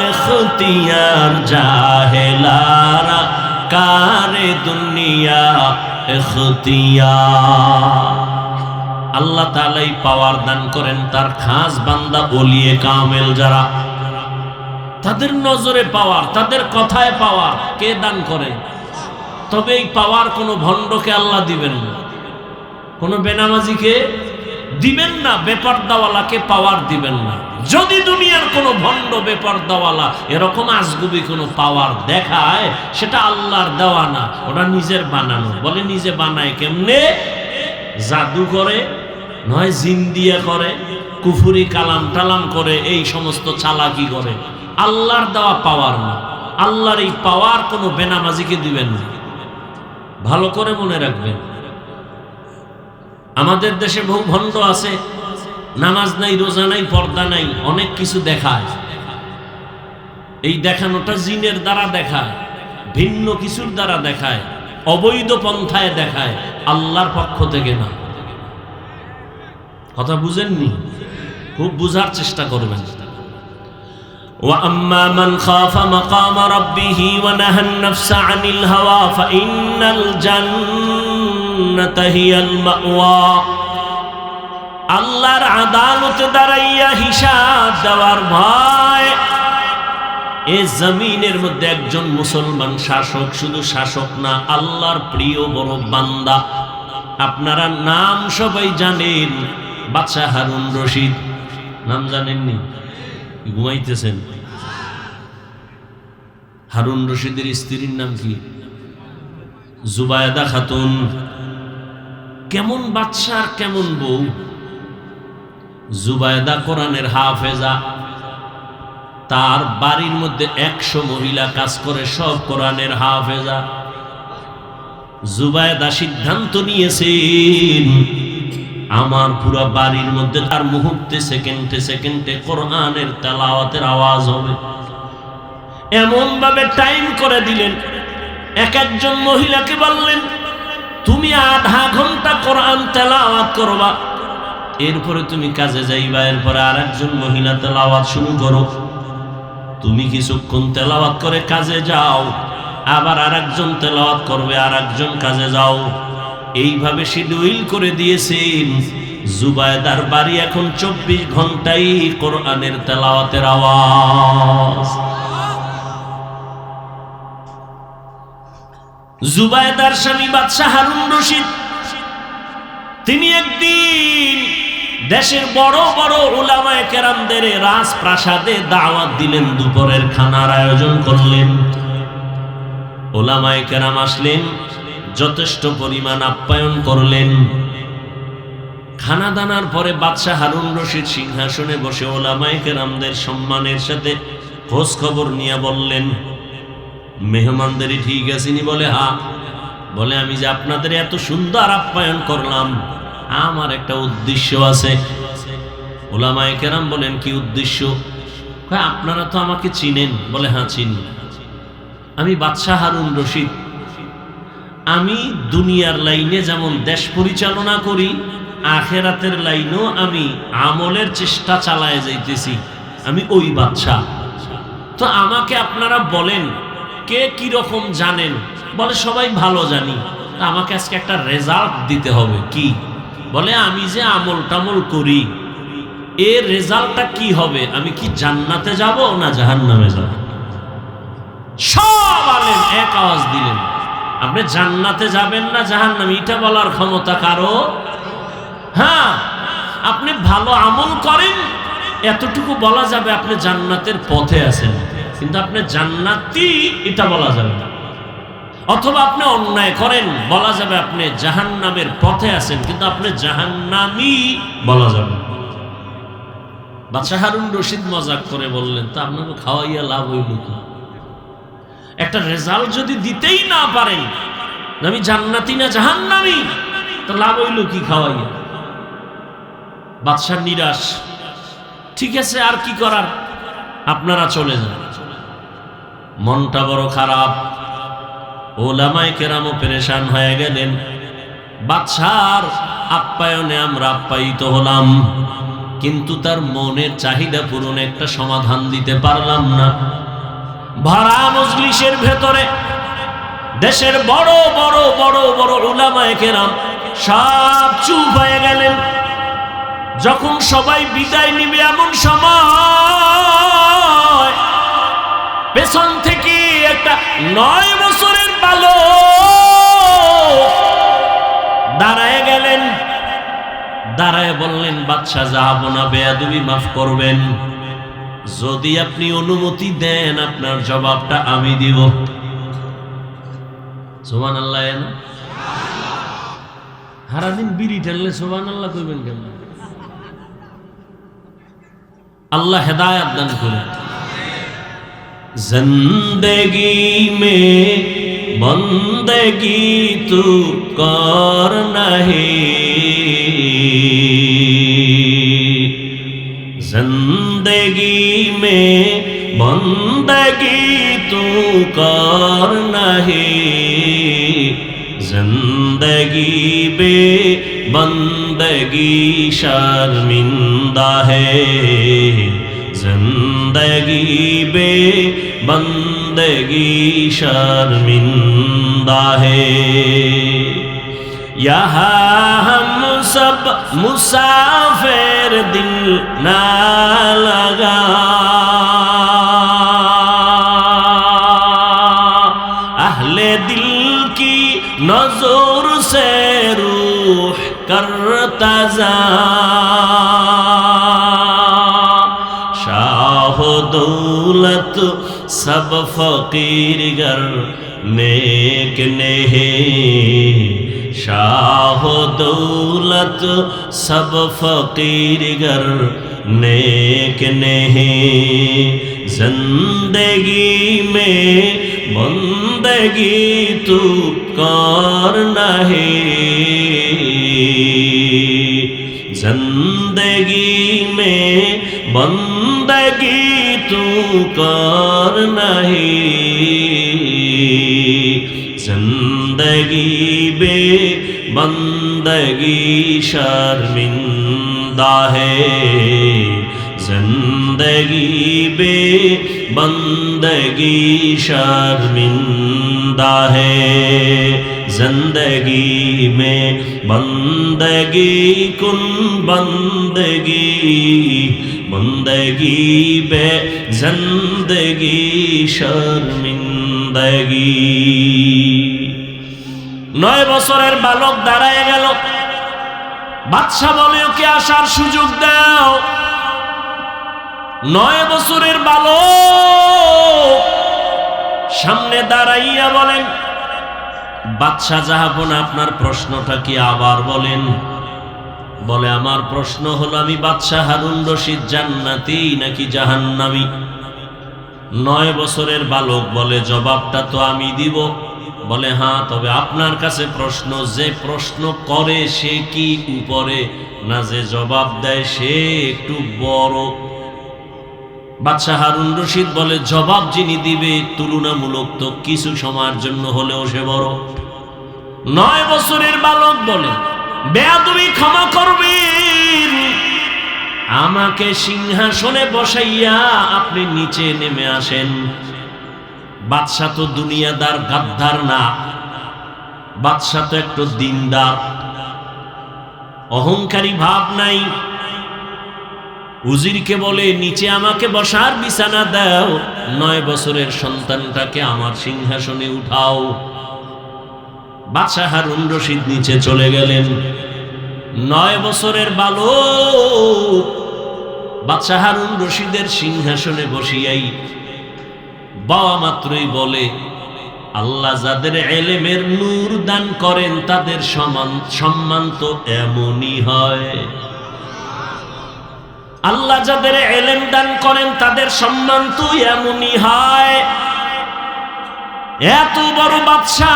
ইখতিয়ার, জাহেলারা কারে দুনিয়া ইখতিয়ার। আল্লাহ তাআলাই পাওয়ার দান করেন তার খাস বান্দা ওলিয়ে কামেল যারা, তাদের নজরে পাওয়ার, তাদের কথায় পাওয়ার কে দান করে? তবে এই পাওয়ার কোনো ভণ্ডকে আল্লাহ দিবেন না, কোনো বেনামাজিকে দিবেন না, বেপরদাওয়ালাকে পাওয়ার দিবেন না। যদি দুনিয়ার কোনো ভণ্ড বেপরদাওয়ালা এরকম আজগুবি কোনো পাওয়ার দেখায়, সেটা আল্লাহর দেওয়া না, ওটা নিজের বানানো। বলে নিজে বানায় কেমনে? জাদু করে, নয় জিন দিয়ে করে, কুফুরি কালাম টালাম করে, এই সমস্ত চালাকি করে। আল্লাহর দেওয়া পাওয়ার না। আল্লাহর এই পাওয়ার কোনো বেনামাজিকে দিবেন না, ভালো করে মনে রাখবেন। আমাদের দেশে বহু ভণ্ড আছে, নামাজ নাই, রোজা নাই, পর্দা নাই, অনেক কিছু দেখায়। এই দেখানোটা জিনের দ্বারা দেখায়, ভিন্ন কিছুর দ্বারা দেখায়, অবৈধ পন্থায় দেখায়, আল্লাহর পক্ষ থেকে না। কথা বুঝেননি? খুব বুঝার চেষ্টা করবেন। وَأَمَّا مَنْ خَافَ مَقَامَ رَبِّهِ وَنَهَى النَّفْسَ عَنِ الْهَوَى فَإِنَّ الْجَنَّةَ هِيَ الْمَأْوَى। আল্লাহর আদালতে দাঁড়াইয়া হিসাব দেওয়ার ভয়। এই জমিনের মধ্যে একজন মুসলমান শাসক, শুধু শাসক না, আল্লাহর প্রিয় বড় বান্দা। আপনারা নাম সবাই জানেন, বাদশাহ হারুন রশিদ। নাম জানেননি? ঘুমাইতেছেন? হারুন রশিদের স্ত্রীর নাম কি? জুবায়দা খাতুন। কেমন বাদশাহ, কেমন বউ! জুবায়দা কোরআনের হাফেজা, তার বাড়ির মধ্যে 100 মহিলা কাজ করে, সব কোরআনের হাফেজা। জুবায়দা সিদ্ধান্ত নিয়েছেন, আমার পুরো বাড়ির মধ্যে তার মুহূর্তে, সেকেন্ডে সেকেন্ডে কোরআনের তেলাওয়াতের আওয়াজ হবে। এমন ভাবে টাইম করে দিলেন, এক একজন মহিলাকে বললেন, তুমি আধা ঘন্টা কোরআন তেলাওয়াত করবা, এরপরে তুমি কাজে যাইবা, এরপরে আরেকজন মহিলা তেলাওয়াত শুরু করো। তুমি কিছুক্ষণ তেলাওয়াত করে কাজে যাও, আবার আরেকজন তেলাওয়াত করবে, আরেকজন কাজে যাও। এইভাবে শিডিউল করে দিয়েছেন। জুবায়দার বাড়ি এখন 24 ঘন্টাই কোরআনের তেলাওয়াতের আওয়াজ। জুবায়দার স্বামী বাদশাহ হারুন রশিদ তিনি একদিন দেশের বড় বড় উলামায়ে কেরামদের রাজপ্রাসাদে দাওয়াত দিলেন, দুপুরের খানার আয়োজন করলেন। উলামায়ে কেরাম আসলেন, যথেষ্ট পরিমাণ আপ্যায়ন করলেন। খানা দানার পরে বাদশাহ হারুন রশিদ সিংহাসনে বসে উলামায়ে কেরামদের সম্মানের সাথে খোঁজ খবর নিয়ে বললেন, মেহমানদেরই ঠিক আছেনি? বলে হ্যাঁ। বলে আমি যে আপনাদের এত সুন্দর আপ্যায়ন করলাম, আমার একটা উদ্দেশ্য আছে। উলামায়ে কেরাম বলেন, কি উদ্দেশ্য? আপনারা তো আমাকে চিনেন। বলে হ্যাঁ চিনি, আমি বাদশাহ হারুন রশিদ। আমি দুনিয়ার লাইনে যেমন দেশ পরিচালনা করি, আখেরাতের লাইনেও আমি আমলের চেষ্টা চালায় যাইতেছি, আমি ওই বাদশাহ। তো আমাকে আপনারা বলেন কে কি রকম জানেন? বলে সবাই ভালো জানি, আমাকে আজকে একটা রেজাল্ট দিতে হবে। কি? বলে আমি যে আমল টামল করি, এর রেজাল্টটা কি হবে? আমি কি জান্নাতে যাব না জাহান্নামে যাব? সব আলেম এক আওয়াজ দিলেন, আপনি জান্নাতে যাবেন না জাহান্নামে, এটা বলার ক্ষমতা কারো? হ্যাঁ, আপনি ভালো আমল করেন, এতটুকু বলা যাবে আপনি জান্নাতের পথে আছেন, কিন্তু আপনি জান্নাতি এটা বলা যাবে না। অথবা আপনি অন্যায় করেন, বলা যাবে আপনি জাহান্নামের পথে আছেন, কিন্তু আপনি জাহান্নামী বলা যাবে। বাদশাহ হারুন রশিদ মজাক করে বললেন, তা আপনাকে খাওয়াইয়া লাভ হইল কি? একটা রেজাল্ট যদি দিতেই না পারেন আমি জান্নাতি না জাহান্নামী, তো লাভ হইল কি খাওয়াইয়া? বাদশাহ নিরাশ। ঠিক আছে, আর কি করার, আপনারা চলে যান। মনটা বড় খারাপ, উলামায়ে কেরামও পেরেশান হয়ে গেলেন। বাদশার আপ্যায়নে আমরা আপ্যায়িত হলাম, কিন্তু তার মনের চাহিদা পূরণে একটা সমাধান দিতে পারলাম না। ভরা মজলিসের ভেতরে দেশের বড় বড় বড় বড় উলামায়ে কেরাম সব চুপ হয়ে গেলেন। যখন সবাই বিদায় নিবে এমন সময় পেছন থেকে একটা 9 বছরের বালক দাঁড়ায় গেলেন। দাঁড়ায় বললেন, বাদশাহ যাবো না, বেয়াদবি মাফ করবেন, যদি আপনি অনুমতি দেন আপনার জবাবটা আমি দিব। সুবহানাল্লাহ। সারাদিন বিড়ি ঠেললে সুবহানাল্লাহ কইবেন কেমন? আল্লাহ হেদায়েত দান করেন। জিন্দেগি মে বন্দেগি তু কর নাহি, जिंदगी में बंदगी तू कर नहीं, जिंदगी बे बंदगी शर्मिंदा है, जिंदगी बे बंदगी शर्मिंदा है। यहाँ हम सब मुसाफिर दिल ना लगा, अहले दिल की नजर से रूह करता जा, शाह दौलत सब फकीर गर नेक नहीं, शाह दौलत सब फकीर गर नेक नहीं, जिंदगी में बंदगी तू कर नहीं, जिंदगी में बंदगी तू कर नहीं, जिंदगी बे बंदगी शर्मिंदा है, जिंदगी बे बंदगी शर्मिंदा है, जिंदगी में बंदगी कुन बंदगी, बंदगी बे जिंदगी शर्मिंदगी। 9 বছরের বালক দাঁড়ায় গেল। বাদশা বলে ওকে আসার সুযোগ দাও। 9 বছরের বালক সামনে দাঁড়াইয়া বলেন, বাদশা জাহাপনা আপনার প্রশ্নটা কি আবার বলেন। বলে আমার প্রশ্ন হলো আমি বাদশা হারুন রশিদ জান্নাতি নাকি জাহান্নামী। 9 বছরের বালক বলে জবাবটা তো আমি দিব। বলে হ্যাঁ, তবে আপনার কাছে প্রশ্ন, যে প্রশ্ন করে সে কি উপরে, না যে জবাব দেয় সে একটু বড়। বাদশা হারুন রশিদ বলে জবাব যিনি দিবে তুলনামূলক তো কিছু সময়ের জন্য হলেও সে বড়। 9 বছরের বালক বলে বেয়াদবি ক্ষমা করবেন, আমাকে সিংহাসনে বসাইয়া আপনি নিচে নেমে আসেন। বাদশা তো দুনিয়াদার গাদ্দার না, বাদশা তো একটু দিনদার, অহংকারী ভাব নাই। উজিরকে বলে নিচে আমাকে বসার বিছানা দাও, 9 বছরের সন্তানটাকে আমার সিংহাসনে উঠাও। বাদশা হারুন রশিদ নিচে চলে গেলেন। 9 বছরের বালক বাদশা হারুন রশিদের সিংহাসনে বসিয়াই বাবা মাত্রই বলে, আল্লাহ যাদের এলেমের নূর দান করেন তাদের সম্মান তো এমনই হয়। আল্লাহ যাদের এলেম দান করেন তাদের সম্মান তো এমনই হয়। এত বড় বাদশা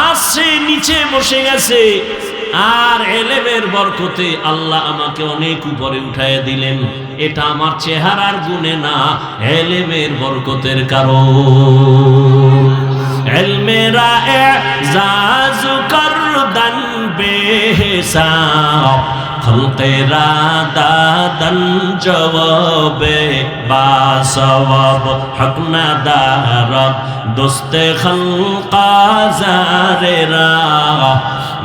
আসছে নিচে বসে গেছে, আর এলেমের বরকতে আল্লাহ আমাকে অনেক উপরে উঠায় দিলেন। এটা আমার চেহারার গুণে না, এলেমের বরকতের কারণ। এলমেরা এজাজ করদান বেহিসাব, খলকেরা দাদান জবাবে বাসওয়াব, হক না দারদ দোস্তে খলকাজারেরা,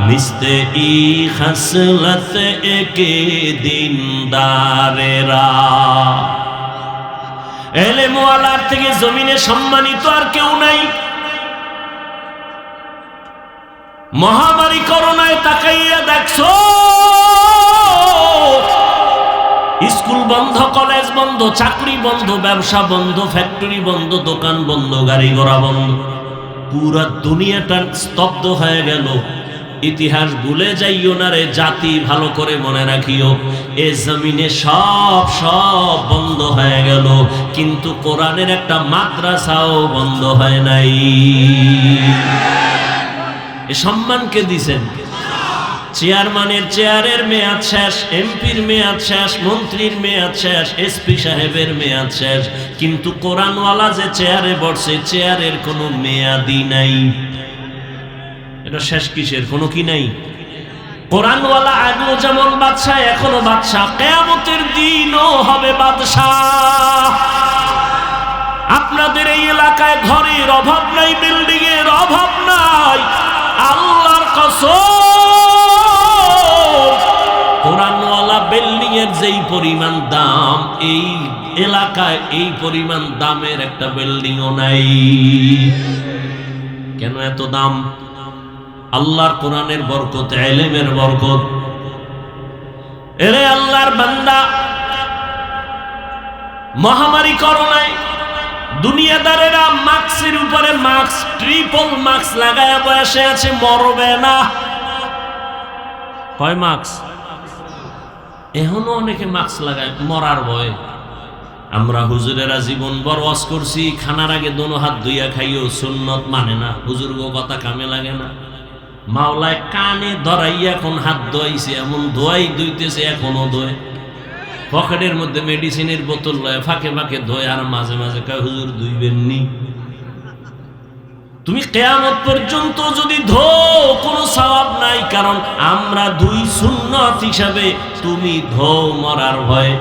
মিস্তে ই খসলত একে দিনদারেরা। এলেম ওয়ালার থেকে জমিনে সম্মানিত আর কেউ নাই। মহামারী করোনায় তাকাইয়া দেখছো, স্কুল বন্ধ, কলেজ বন্ধ, চাকরি বন্ধ, ব্যবসা বন্ধ, ফ্যাক্টরি বন্ধ, দোকান বন্ধ, গাড়ি ঘোড়া বন্ধ, পুরা দুনিয়াটা স্তব্ধ হয়ে গেল। ইতিহাস ভুলে যাইও না রে জাতি, ভালো করে মনে রাখিও, এ জমিনে সব বন্ধ হয়ে গেল, কিন্তু কোরআনের একটা মাদ্রাসাও বন্ধ হয় নাই। এ সম্মানকে দিছেন। চেয়ারম্যানের চেয়ারের মেয়াদ শেষ, এমপির মেয়াদ শেষ, মন্ত্রীর মেয়াদ শেষ, এসপি সাহেবের মেয়াদ শেষ, কিন্তু কোরআনওয়ালা যে চেয়ারে বসে চেয়ারের কোনো মেয়াদই নাই। এটা শেষ কিসের, কোনো কি নাই? কোরআনওয়ালা আগেও যেমন বাদশা, এখনো বাদশা, কিয়ামতের দিনও হবে বাদশা। আপনাদের এই এলাকায় ঘরের অভাব নাই, বিল্ডিং এর অভাব নাই, আল্লাহর কসম কোরআনওয়ালা বিল্ডিং এর যেই পরিমাণ দাম, এই এলাকায় এই পরিমাণ দামের একটা বিল্ডিংও নাই। কেন এত দাম? আল্লাহর কোরআনের বরকত, ইলমের বরকত। এরে আল্লাহর বান্দা, মহামারী করোনায় দুনিয়াদারেরা মাস্কের উপরে মাস্ক, ট্রিপল মাস্ক লাগায়া বসে আছে, মরবে না। কয় মাস্ক? এখনো অনেকে মাস্ক লাগায় মরার ভয়ে। আমরা হুজুরেরা জীবন বড় ওয়াজ করছি, খানার আগে দোনো হাত ধুইয়া খাইও, সুন্নত মানে না, হুজুরগো কথা কামে লাগে না। মাওলায় কানে ধরাইয়া এখন হাত ধোয়াইছে, এমন ধোয়াই ধুইতেছে, এখনো ধোয়। পকেটের মধ্যে মেডিসিনের বোতল লয়, ফাঁকে ফাঁকে ধোয়, আর মাঝে মাঝে কয় হুজুর ধুইবেননি। তুমি কিয়ামত পর্যন্ত যদি ধো, কোনো সওয়াব নাই, কারণ আমরা দুই সুন্নত হিসাবে, তুমি ধো মরার ভয়।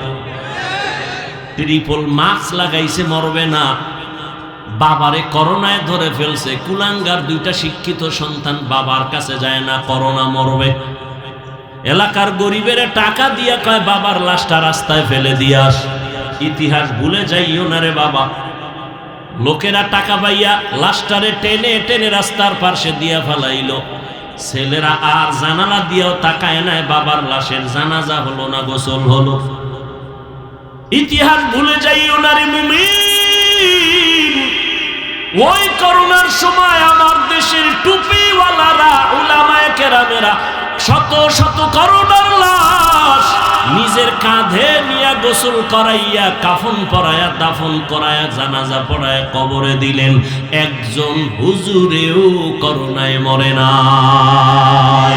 ট্রিপল মাস্ক লাগাইছে, মরবে না। বাবারে করোনায় ধরে ফেলছে, কুলাঙ্গার, দুইটা শিক্ষিত সন্তান বাবার কাছে যায় না, করোনা মরবে। এলাকার গরিবের টাকা দিয়া কয় বাবার লাশটা রাস্তায় ফেলে দিয়াস। ইতিহাস ভুলে যাইও না রে বাবা। লোকেরা টাকা পাইয়া লাশটারে টেনে টেনে রাস্তার পাশে দিয়া ফেলাইলো। ছেলেরা আর জানালা দিয়েও তাকায় নাই বাবার লাশের জানাজা হলো না গোসল হলো। ইতিহাস ভুলে যাইও না রে মুমিন। ওই করোনার সময় আমার দেশের টুপিওয়ালারা উলামায়ে কেরামেরা শত শত করোনার লাশ নিজের কাঁধে নিয়ে গোসল করাইয়া কাফন পরাইয়া দাফন করাইয়া জানাজা পড়াইয়া কবরে দিলেন। একজন হুজুরেও করোনায় মরে নাই।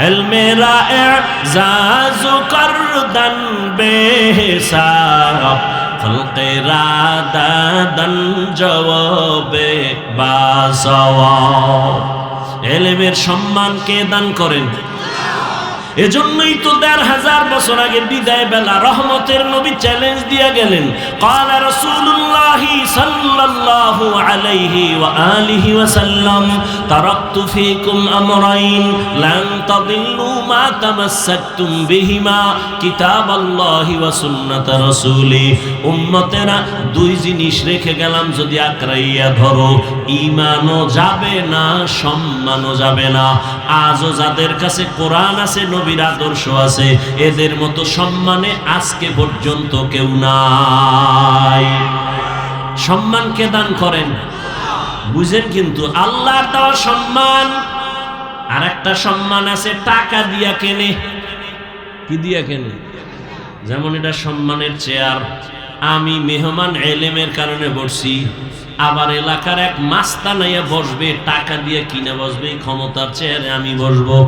এলমেরা এজাজু করদান বেহিসাব খলকেরা দাদান জবাবে বাসওয়াব। এলেমের সম্মান কে দান করেন? এজন্যই তো ১৫০০ বছর আগে বিদায় বেলা রহমতের নবী চ্যালেঞ্জ দিয়ে গেলেন। ক্বালা রাসূলুল্লাহি সাল্লাল্লাহু আলাইহি ওয়া আলিহি ওয়াসাল্লাম তারাকতু ফীকুম আমরাইন লান তাদিল্লু মা তামাসসাকতুম বিহিমা কিতাবাল্লাহি ওয়া সুন্নাত রাসূলি। উম্মতেরা দুই জিনিস রেখে গেলাম, যদি আঁকড়াইয়া ধরো ঈমানও যাবে না, সম্মানও যাবে না। আজও যাদের কাছে কোরআন আছে, নবীর আদর্শ আছে, এদের মতো সম্মানে আজকে পর্যন্ত কেউ নাই। সম্মানকে দান করেন, বুঝেন কিন্তু আল্লাহর দেওয়া সম্মান। আর একটা সম্মান আছে টাকা দিয়া কেনে। কি দিয়া কেনে? যেমন এটা সম্মানের চেয়ার, আমি মেহমান এলেমের কারণে বসছি, আবার এলাকার এক মাস্তানাইয়া বসবে, টাকা দিয়ে কিনে বসবে, ক্ষমতার চেয়ারে আমি বসবো।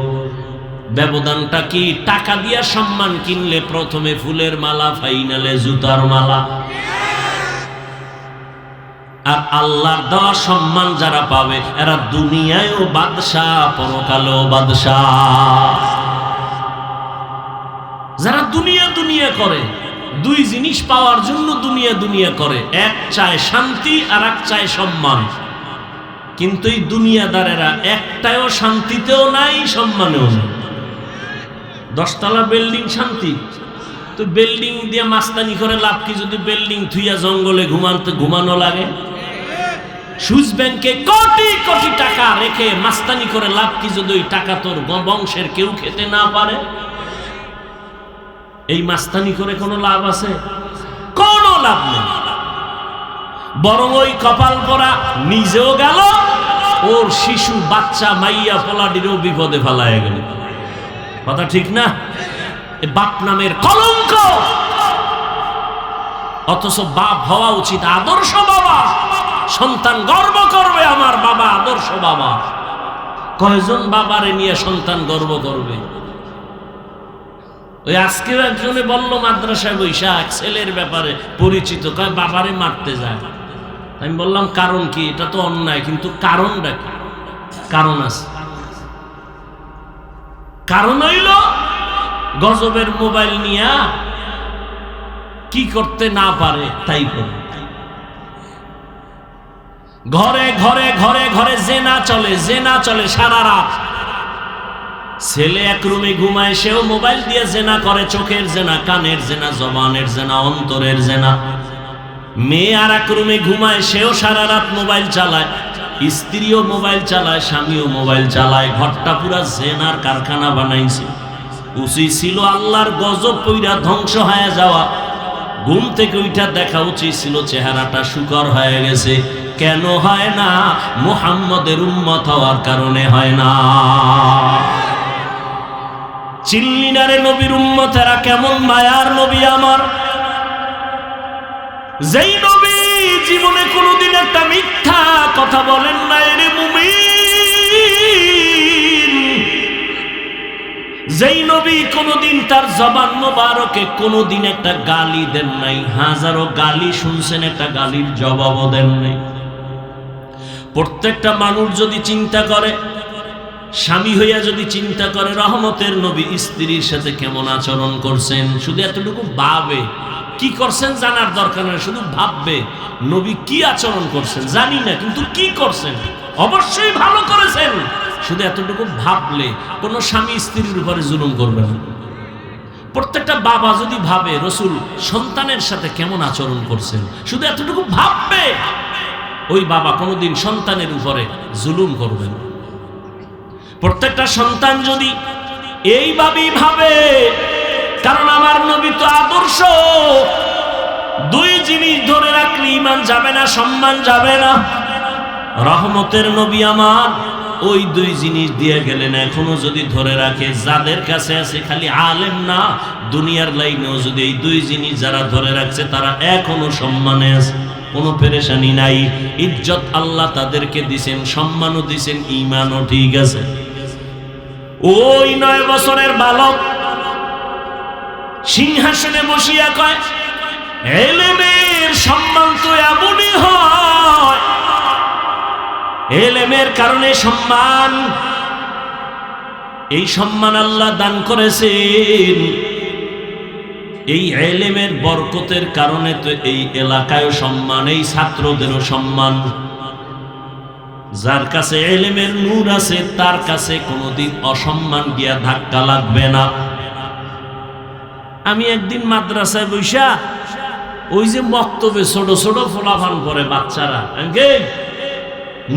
ব্যবধানটা কি? টাকা দিয়া সম্মান কিনলে প্রথমে ফুলের মালা, ফাইনালে জুতার মালা। আর আল্লাহর দেওয়া সম্মান যারা পাবে এরা দুনিয়ায়ও বাদশাহ, পরকালেও বাদশাহ। যারা দুনিয়া দুনিয়া করে, দুই জিনিস পাওয়ার জন্য দুনিয়া দুনিয়া করে, এক চায় শান্তি আর এক চায় সম্মান। কিন্তু এই দুনিয়াদারেরা একটাও শান্তিতেও নাই, সম্মানেও নাই। 10 তলা বিল্ডিং শান্তি, তো বিল্ডিং দিয়ে মাস্তানি করে লাভ কি? যদি বিল্ডিং থুইয়া জঙ্গলে ঘুমানো লাগে। সুইস ব্যাংকে কোটি কোটি টাকা রেখে মাস্তানি করে লাভ কি? যদি ওই টাকা তোর বংশের কেউ খেতে না পারে। এই মাস্তানি করে কোনো লাভ আছে? কোনো লাভ নেই। বরং ওই কপাল পরা নিজেও গেল, ওর শিশু বাচ্চা মাইয়া পোলাডিরও বিপদে ফেলায় গেল। কথা ঠিক না? বাপ নামের কলঙ্ক। অথচ বাপ হওয়া উচিত আদর্শ বাবা। সন্তান গর্ব করবে আমার বাবা আদর্শ বাবা। কয়জন বাবারে নিয়ে সন্তান গর্ব করবে? ওই আজকেও একজনে বলল মাদ্রাসায় বৈশাখ ছেলের ব্যাপারে পরিচিত, কয় বাবারে মারতে যায়। আমি বললাম কারণ কি? এটা তো অন্যায়, কিন্তু কারণটা কি? কারণ আছে। কারণ হইল গজবের মোবাইল নিয়া কি করতে না পারে তাই করে। ঘরে ঘরে ঘরে ঘরে জেনা চলে সারা রাত। ছেলে এক রুমে ঘুমায়, সেও মোবাইল দিয়ে জেনা করে। চোখের জেনা, কানের জেনা, জবানের জেনা, অন্তরের জেনা। মেয়ে আর এক রুমে ঘুমায়, সেও সারা রাত মোবাইল চালায়। স্ত্রীও মোবাইল চালায়, স্বামীও মোবাইল চালায়। ঘরটা পুরা জেনার কারখানা বানাইছে। উচিত ছিল আল্লাহর গজব পইরা ধ্বংস হয়ে যাওয়া। ঘুম থেকে উঠা দেখা উচিত ছিল চেহারাটা শুকর হয়ে গেছে। কেন হয় না? মুহাম্মদের উম্মত হওয়ার কারণে হয় না। চিল্লিনারে নবীর উম্মতেরা কেমন মায়ার নবী আমার। যেই নবী জীবনে কোনোদিন একটা মিথ্যা কথা বলেন নাই রে মুমিন। যেই নবী কোনোদিন তার জবান মোবারকে কোনোদিন একটা গালি দেন নাই। হাজারো গালি শুনছেন, একটা গালির জবাবও দেন নাই। প্রত্যেকটা মানুষ যদি চিন্তা করে, স্বামী হইয়া যদি চিন্তা করে রহমতের নবী স্ত্রীর সাথে কেমন আচরণ করছেন, শুধু এতটুকু ভাবে। কি করছেন জানার দরকার নেই, শুধু ভাববে নবী কি আচরণ করছেন। জানি না, কিন্তু কি করছেন অবশ্যই ভালো করেছেন। শুধু এতটুকু ভাবলে কোনো স্বামী স্ত্রীর উপরে জুলুম করবে না। প্রত্যেকটা বাবা যদি ভাবে রসুল সন্তানের সাথে কেমন আচরণ করছেন, শুধু এতটুকু ভাববে, ওই বাবা কোনোদিন সন্তানের উপরে জুলুম করবে না। প্রত্যেকটা সন্তান যদি এইভাবেই ভাবে, কারণ আমার নবী তো আদর্শ, দুই জিনিস ধরে রাখলে ঈমান যাবে না, সম্মান যাবে না। রহমতের নবী আমার ওই দুই জিনিস দিয়ে গেলেন, এখনো যদি ধরে রাখে, যাদের কাছে আছে খালি আলেম না, দুনিয়ার লাইনেও যদি এই দুই জিনিস যারা ধরে রাখছে তারা এখনো সম্মানে আছে, কোনো পেরেশানি নাই। ইজ্জত আল্লাহ তাদেরকে দিছেন, সম্মানও দিছেন, ঈমানও ঠিক আছে। ওই 9 বছরের বালক সিংহাসনে বসিয়া কয়, এলেমের সম্মান তো এমনই হয়, এলেমের কারণে সম্মান, এই সম্মান আল্লাহ দান করেছেন। এই এলেমের বরকতের কারণে তো এই এলাকায় সম্মান, এই ছাত্রদেরও সম্মান। যার কাছে এলেমের নূর আছে তার কাছে কোনোদিন অসম্মান গিয়া ধাক্কা লাগবে না। আমি একদিন মাদ্রাসায় বৈশা ওই যে মক্তবে ছোট ছোট ফোলাফান পরে বাচ্চারা,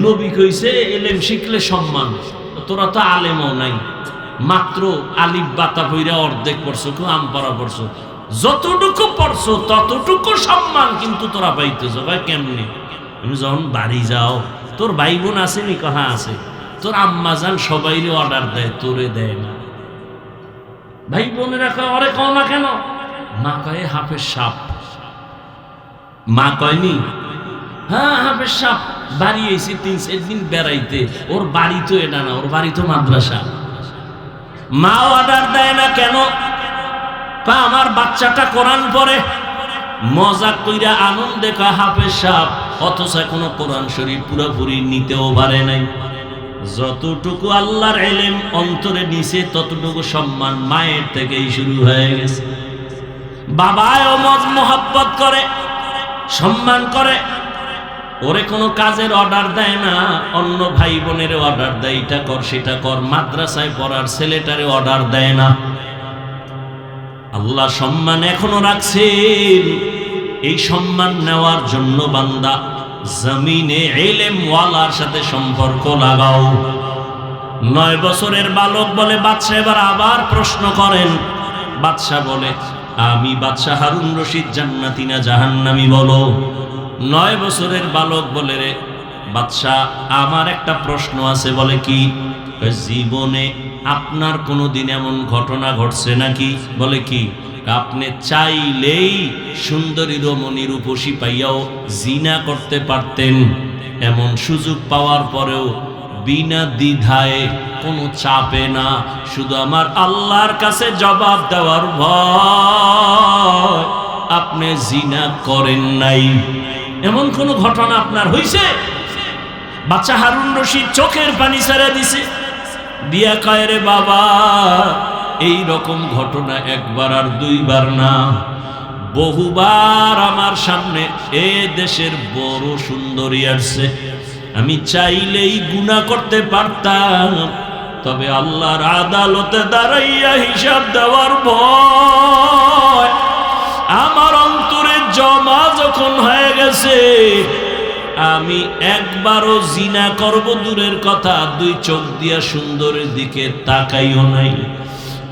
নবী কইছে এলেম শিখলে সম্মান, তোরা তো আলেমও নাই, মাত্র আলিফ বাতা পইরা অর্ধেক পড়ছো, কেউ আম পড়া পড়ছো, যতটুকু পড়ছো ততটুকু সম্মান কিন্তু তোরা পাইতেছো। ভাই কেমনি? আমি যখন বাড়ি যাও, তোর ভাই বোন আসেনি? কহা আছে। তোর আম্মা জান সবাইরে অর্ডার দেয়, তোরে দেয় না। ভাই বোনেরা কয়, অরে কও না কেন? মা কয় হাফেজ সাপ। মা কয়নি? হ্যাঁ হাফেজ সাপ বাড়ি এসে 3-4 দিন বেড়াইতে, ওর বাড়ি তো এটা না, ওর বাড়ি তো মাদ্রাসা। মা অর্ডার দেয় না কেন? আমার বাচ্চাটা কোরআন পড়ে, মজা কইরা আনন্দে কয় হাফেজ সাপ, অথচ কোনো কোরআন শরীফ পুরোপুরি নিতেও পারে নাই। যতটুকু আল্লাহর ইলম অন্তরে নিছে ততটুকু সম্মান মায়ের থেকেই শুরু হয়ে গেছে। বাবাও মোহাব্বত করে, সম্মান করে, ওরে কোনো কাজের অর্ডার দেয় না, অন্য ভাই বোনের অর্ডার দেয়, এটা কর সেটা কর। মাদ্রাসায় পড়ার ছেলেটারে অর্ডার দেয় না। আল্লাহ সম্মান এখনো রাখছেন। এই সম্মান নেওয়ার জন্য বান্দা জমিনে ইলমওয়ালার সাথে সম্পর্ক লাগাও। 9 বছরের বালক বলে, বাদশা এবার আবার প্রশ্ন করেন। বাদশা বলে, আমি বাদশা হারুন রশিদ জান্নাতি না জাহান্নামী বলো। 9 বছরের বালক বলে, রে বাদশা আমার একটা প্রশ্ন আছে। বলে কি? জীবনে আপনার কোনোদিন এমন ঘটনা ঘটছে নাকি? বলে কি? আপনি চাইলেই সুন্দরী রমণী রূপসী পাইয়াও জিনা করতে পারতেন, এমন সুযোগ পাওয়ার পরেও বিনা দ্বিধায়, কোনো চাপে না, শুধু আমার আল্লাহর কাছে জবাব দেওয়ার ভয় আপনি জিনা করেন নাই। এমন কোন ঘটনা আপনার হইছে? বাচ্চা হারুন রশিদ চোখের পানি ছেড়ে দিছে, দিয়া কয়, রে বাবা এই রকম ঘটনা একবার আর দুইবার না, বহুবার আমার সামনে এ দেশের বড় সুন্দরী আসছে, আমি চাইলেই গুনাহ করতে পারতাম, তবে আল্লাহর আদালতে দাঁড়াইয়া হিসাব দেওয়ার ভয় আমার অন্তরে জমা যখন হয়ে গেছে, আমি একবারও জিনা করব দূরের কথা, 2 চোখ দিয়া সুন্দরের দিকে তাকাইও নাই।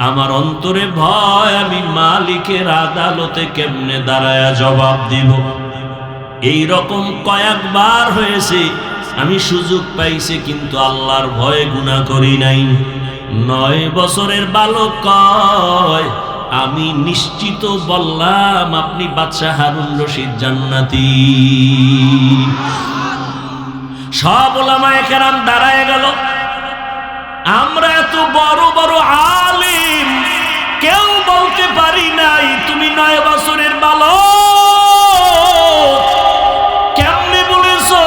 আমার অন্তরে ভয়, আমি মালিকের আদালতে কেমনে দাঁড়ায়া জবাব দিব। এই রকম কয়েকবার হয়েছে, আমি সুযোগ পাইছি কিন্তু আল্লাহর ভয়ে গুনাহ করি নাই। 9 বছরের বালক কয়, আমি নিশ্চিত বললাম আপনি বাদশা হারুন রশিদ জান্নাতি। সব উলামায়ে কেরাম দাঁড়ায় গেল। আমরা এত বড় বড় আলিম কেউ বলতে পারি নাই তুমি 9 বছরের বালক, কেমনে বলেছো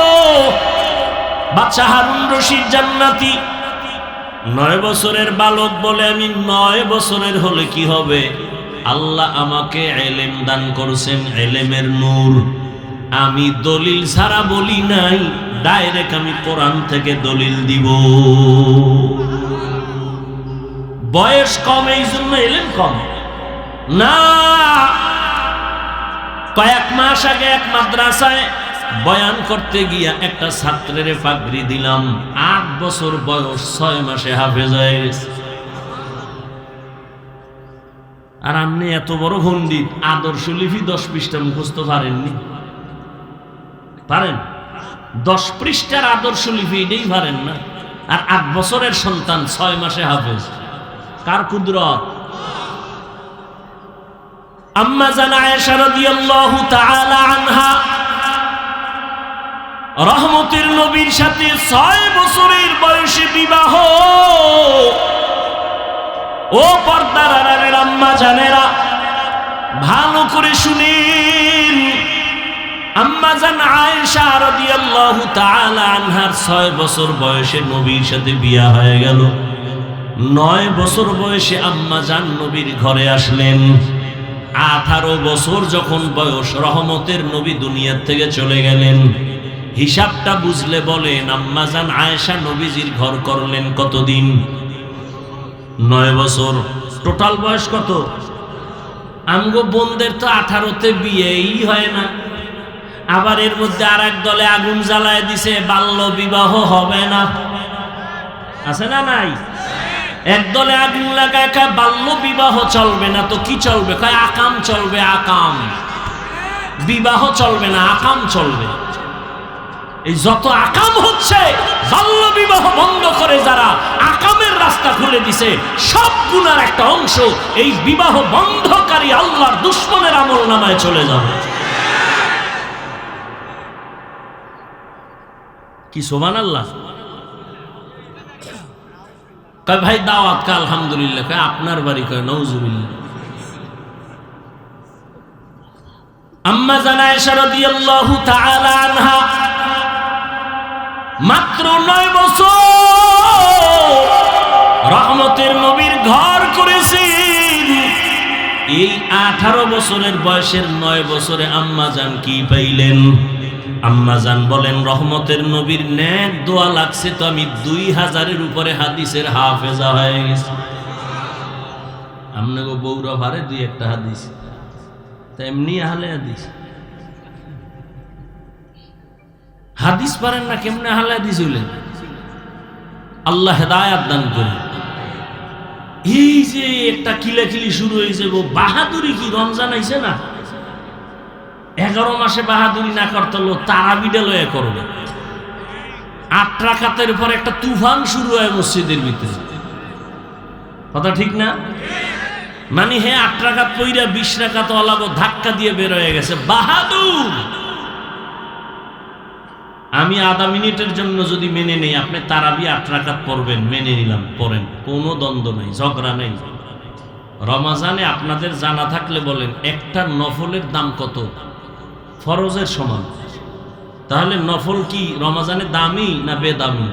বাদশা হারুন রশিদ জান্নাতি? 9 বছরের বালক বলে, আমি 9 বছরের হলে কি হবে? আল্লাহ আমাকে ইলম দান করেছেন, ইলমের নূর। আমি দলিল ছাড়া বলি নাই, ডাইরেক্ট আমি কোরআন থেকে দলিল দিব। বয়স কম এই জন্য ইলম কম না। কয়েক মাস আগে এক মাদ্রাসায় বয়ান করতে গিয়া একটা ছাত্রের পাগড়ি দিলাম, 8 বছর বয়স, 6 মাসে হাফেজ হয়ে গেছে। আর আপনি এত বড় পণ্ডিত, আদর্শ লিপি 10 পৃষ্ঠা মুখস্থ পারেননি? পারেন? 10 পৃষ্ঠার আদর্শ লিপি এটাই পারেন না, আর 8 বছরের সন্তান 6 মাসে হাফেজ। কার কুদরত? আম্মা জান আয়েশা রাদিয়াল্লাহু তাআলা আনহা রহমতের নবীর সাথে 6 বছরের বয়সে বিবাহ। ও পর্দার আড়ালের আম্মা জানেরা, ভালো করে শুনেন। আম্মা জান আয়েশা রাদিয়াল্লাহু তাআলা আনহার 6 বছর বয়সে নবীর সাথে বিয়া হয়ে গেল। 9 বছর বয়সে আম্মা জান নবীর ঘরে আসলেন। 18 বছর যখন বয়স, রহমতের নবী দুনিয়া থেকে চলে গেলেন। হিসাবটা বুঝলে বলেন, আম্মা জান আয়েশা নবীজির ঘর করলেন কতদিন? 9 বছর। টোটাল বয়স কত? আমগো বোনদের তো 18তে বিয়েই হয় না। আবার এর মধ্যে আর এক দলে আগুন জ্বালায় দিছে, বাল্য বিবাহ হবে না, আছে না নাই? এক দলে আগুন লাগায় কয় বাল্য বিবাহ চলবে না, তো কি চলবে? কয় আকাম চলবে, আকাম। বিবাহ চলবে না, আকাম চলবে। এই যত আকাম হচ্ছে, বাল্য বিবাহ বন্ধ করে যারা আকামের রাস্তা খুলে দিছে, সব গুনার একটা অংশ এই বিবাহ বন্ধকারী আল্লাহর দুশমনের আমল নামায় চলে যাবে। কি সুবহানাল্লাহ! কয় ভাই দাওয়াত? কয় আলহামদুলিল্লাহ। কয় আপনার বাড়ি? কয় নাউজুবিল্লাহ। আম্মা জান আয়েশা রাদিয়াল্লাহু তাআলা আনহা মাত্র 9 বছর রহমতের নবীর ঘর করেছেন। এই 18 বছরের বয়সের 9 বছরে আম্মা জান কি পাইলেন? আম্মা জান বলেন, রহমতের নবীর নেক দোয়া লাগছে তো আমি 2000-এর উপরে হাদিসের হাফেজা হয়ে গেছি। আমনে গো বউরা ভারে 2-1টা হাদিস, তা এমনি আহলে হাদিস। হাদিস পারেন না, কেমনে আহলে হাদিস হইলেন? আল্লাহ হেদায়েত দান করুন। এই যে একটা কিলাকিলি শুরু হয়েছে গো, বাহাদুরি কি রমজান আইছে না? 11 মাসে বাহাদুরি না করতে হলো তারাবিটা লয়ে করবে। 8 রাকাতের উপর একটা তুফান শুরু হয় মসজিদের ভিতরে, কথা ঠিক না? মানে 8 রাকাত পইরা 20 রাকাত ওয়ালাগো ধাক্কা দিয়ে বের হয়ে গেছে, বাহাদুর। আমি আধা মিনিটের জন্য যদি মেনে নেই আপনি তারাবি 8 রাকাত পড়বেন, মেনে নিলাম, পড়েন, কোনো দ্বন্দ্ব নেই, ঝগড়া নেই। রমজানে আপনাদের জানা থাকলে বলেন, একটা নফলের দাম কত? ফরজের সমান। তাহলে নফল কি রমজানে দামি না বেদামি?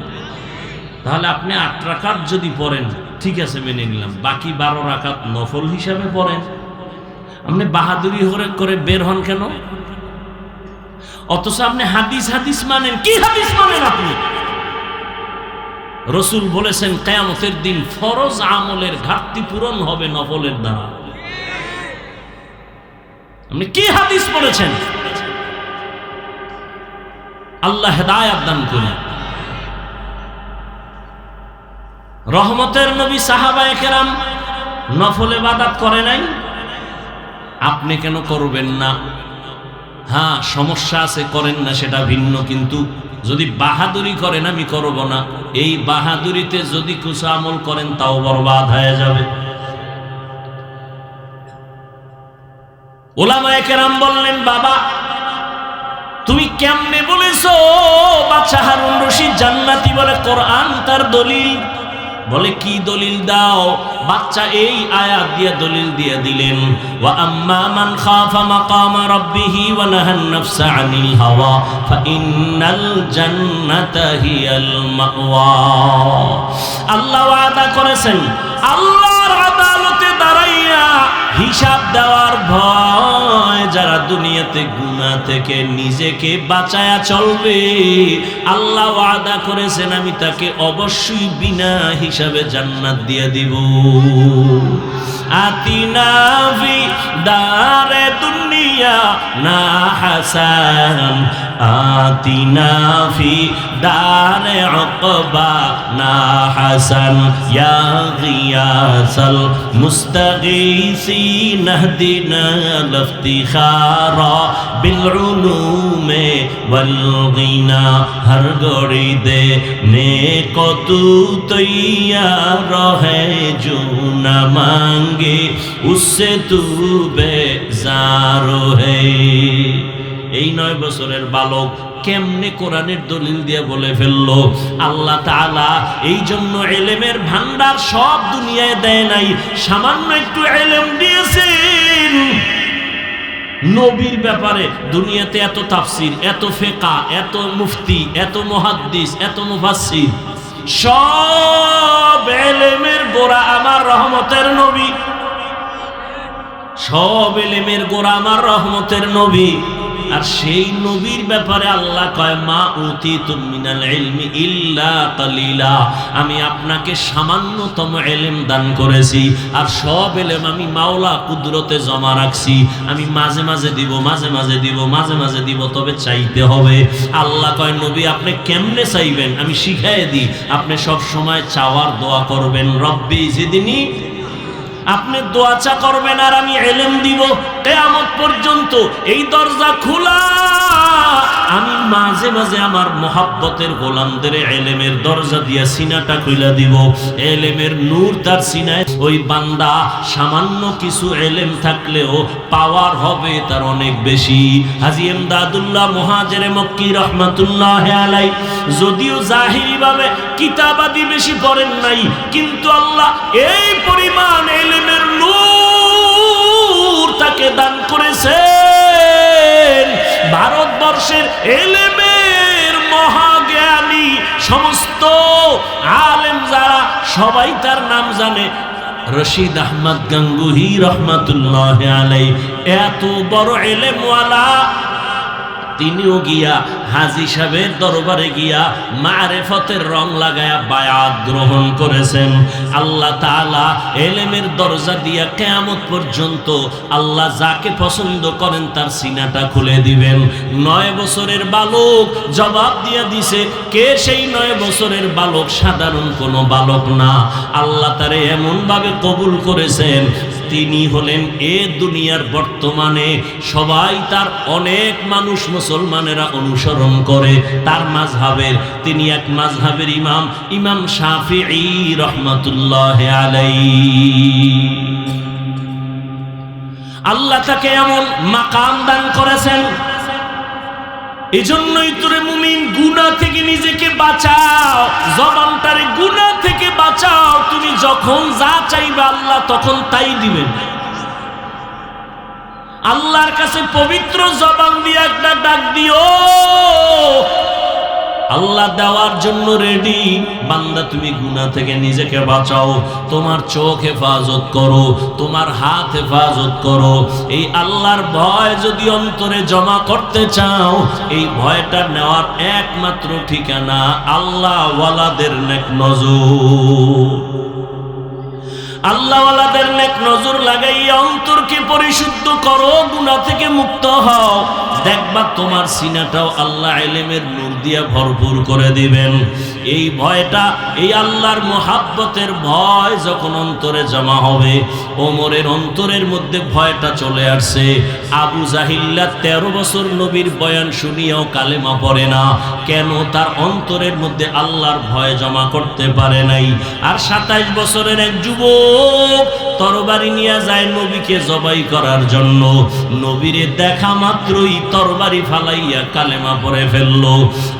তাহলে আপনি 8 রাকাত যদি পড়েন, ঠিক আছে মেনে নিলাম, বাকি 12 রাকাত নফল হিসাবে পড়েন। আপনি বাহাদুরি করে বের হন কেন? অথচ আপনি হাদিস হাদিস মানেন। কি হাদিস মানেন আপনি? রাসূল বলেছেন কিয়ামতের দিন ফরজ আমলের ঘাটতি পূরণ হবে নফলের দ্বারা। আপনি কি হাদিস পড়েছেন? আল্লাহ হেদায়েত দান করুন। রহমতের নবী সাহাবায়ে কেরাম নফল ইবাদত করে নাই, আপনি কেন করবেন না? হ্যাঁ, সমস্যা আছে, করেন না, সেটা ভিন্ন। কিন্তু যদি বাহাদুরি করেন আমি করব না, এই বাহাদুরিতে যদি কিছু আমল করেন তাও বরবাদ হয়ে যাবে। উলামায়ে কেরাম বললেন, বাবা তুমি কেমনে বলেছো বাদশা হারুন রশিদ জান্নাতি? বলে কোরআন তার দলিল। বলে কি দলিল দাও? বাচ্চা এই আয়াত দিয়ে দলিল দিয়ে দিলেন, ওয়া আম্মা মান খাফা মাকামা রাব্বিহি ওয়া নাহান নাফসা আনিল হাওয়া ফাইন্নাল জান্নাতা হিয়াল মাওয়া। আল্লাহ ওয়াদা করেছেন, আল্লাহর আদালতে দাঁড়াইয়া হিসাব দেওয়ার ভয় নয়, যারা দুনিয়াতে গুনাহ থেকে নিজেকে বাঁচায়া চলবে, আল্লাহ ওয়াদা করেছেন আমি তাকে অবশ্যই বিনা হিসাবে জান্নাত দিয়ে দিব। আতিনা ফি দারে দুনিয়া না হাসান, আতিনা ফি দারে উকবা না হাসান, ইয়া গিয়াসাল মুস্তাগীসিন ইহদিনা লিফতিখারা বিল উলুমে ওয়াল গিনা। হর গড়ি দে নে কতু তৈয়ার है जो न मांगे उससे तू बेजार है। এই 9 বছরের বালক কেমনে কোরআনের দলিল দিয়ে বলে ফেললো? আল্লাহ তাআলা এই জন্য ইলমের ভান্ডার সব দুনিয়ায় দেয় নাই, সামান্য একটু ইলম দিয়েছেন। নবীর ব্যাপারে দুনিয়াতে এত তাফসির, এত ফিকহ, এত মুফতি, এত মুহাদ্দিস, এত মুফাসসির, সব ইলমের গোড়া আমার রহমতের নবী, সব ইলমের গোড়া আমার রহমতের নবী। আর সেই নবীর ব্যাপারে আল্লাহ কয় মা উতিতুম মিনাল ইলমি ইল্লা কালিলা, আমি আপনাকে সামান্যতম ইলম দান করেছি, আর সব ইলম আমি মাওলা কুদরতে জমা রাখছি। আমি মাঝে মাঝে দিব, মাঝে মাঝে দিব, মাঝে মাঝে দিব, তবে চাইতে হবে। আল্লাহ কয় নবী আপনি কেমনে চাইবেন আমি শিখাই দিই, আপনি সব সময় চাওয়ার দোয়া করবেন, রব্বি জিদনি। আপনি দোয়া চা করবেন আর আমি ইলম দিব, কিয়ামত পর্যন্ত এই দরজা খোলা। আমি মাঝে মাঝে আমার মোহাব্বতের গোলামদের ইলমের দরজা দিয়া সিনাটা খুলে দিব, ইলমের নূর তার সিনায়। ওই বান্দা সামান্য কিছু ইলম থাকলেও পাওয়ার হবে তার অনেক বেশি। হাজী ইমদাদুল্লাহ মুহাজিরে মক্কি রহমাতুল্লাহ আলাইহি যদিও জাহিরি ভাবে কিতাবাদি বেশি পড়েন নাই, কিন্তু আল্লাহ এই পরিমাণ ইলমের নূর তাকে দান করেছেন। ভারতবর্ষের ইলমের মহাজ্ঞানী সমস্ত আলেম যারা, সবাই তার নাম জানে। রশিদ আহমদ গাঙ্গুহি রহমাতুল্লাহ আলাইহি এত বড় ইলমওয়ালা, তিনিও গিয়া হাজী সাহেবের দরবারে গিয়া মারেফতের রং লাগায়া বায়াত গ্রহণ করেছেন। আল্লাহ তাআলা ইলমের দরজা দিয়া কিয়ামত পর্যন্ত আল্লাহ যাকে পছন্দ করেন তার সিনাটা খুলে দিবেন। 9 বছরের বালক জবাব দিয়া দিছে, কে সেই 9 বছরের বালক? সাধারণ কোনো বালক না, আল্লাহ তারে এমন ভাবে কবুল করেছেন, তিনি হলেন এ দুনিয়ার বর্তমানে সবাই তার, অনেক মানুষ মুসলমানেরা অনুসরণ করে তার মাযহাবের। তিনি এক মাযহাবের ইমাম, ইমাম শাফিঈ রহমাতুল্লাহ আলাইহি। আল্লাহ তাকে এমন মাকাম দান করেছেন। এজন্যই তোরে মুমিন গুনাহ থেকে নিজেকে বাঁচাও, জবানটারে গুনাহ থেকে বাঁচাও। তুমি যখন যা চাইবে আল্লাহ তখন তাই দিবেন। আল্লাহর কাছে পবিত্র জবান দিয়ে একটা ডাক দিও, আল্লাহ দেওয়ার জন্য রেডি। বান্দা তুমি গুনাহ থেকে নিজেকে বাঁচাও, তোমার চোখ হেফাজত করো, তোমার হাত হেফাজত করো। এই আল্লাহর ভয় যদি অন্তরে জমা করতে চাও, এই ভয়টা নেওয়ার একমাত্র ঠিকানা আল্লাহ ওয়ালাদের নেক নজর। আল্লাহওয়ালাদের নেক নজর লাগাইয়া অন্তরকে পরিশুদ্ধ করো, গুনাহ থেকে মুক্ত হও। দেখবা তোমার সিনাটাও আল্লাহ ইলমের নূর দিয়া ভরপুর করে দিবেন। এই ভয়টা, এই আল্লাহর মুহাব্বতের ভয় যখন অন্তরে জমা হবে, ওমরের অন্তরের মধ্যে ভয়টা চলে আসছে। আবু জাহিল্লা 13 বছর নবীর বয়ান শুনিয়াও কালেমা পড়ে না, কেন? তার অন্তরের মধ্যে আল্লাহর ভয় জমা করতে পারে নাই। আর 27 বছরের এক যুবক তরবারি নিয়ে যায় নবীকে জবাই করার জন্য। নবীরে দেখা মাত্রই তরবারি ফালাইয়া কালেমা পড়ে ফেললো।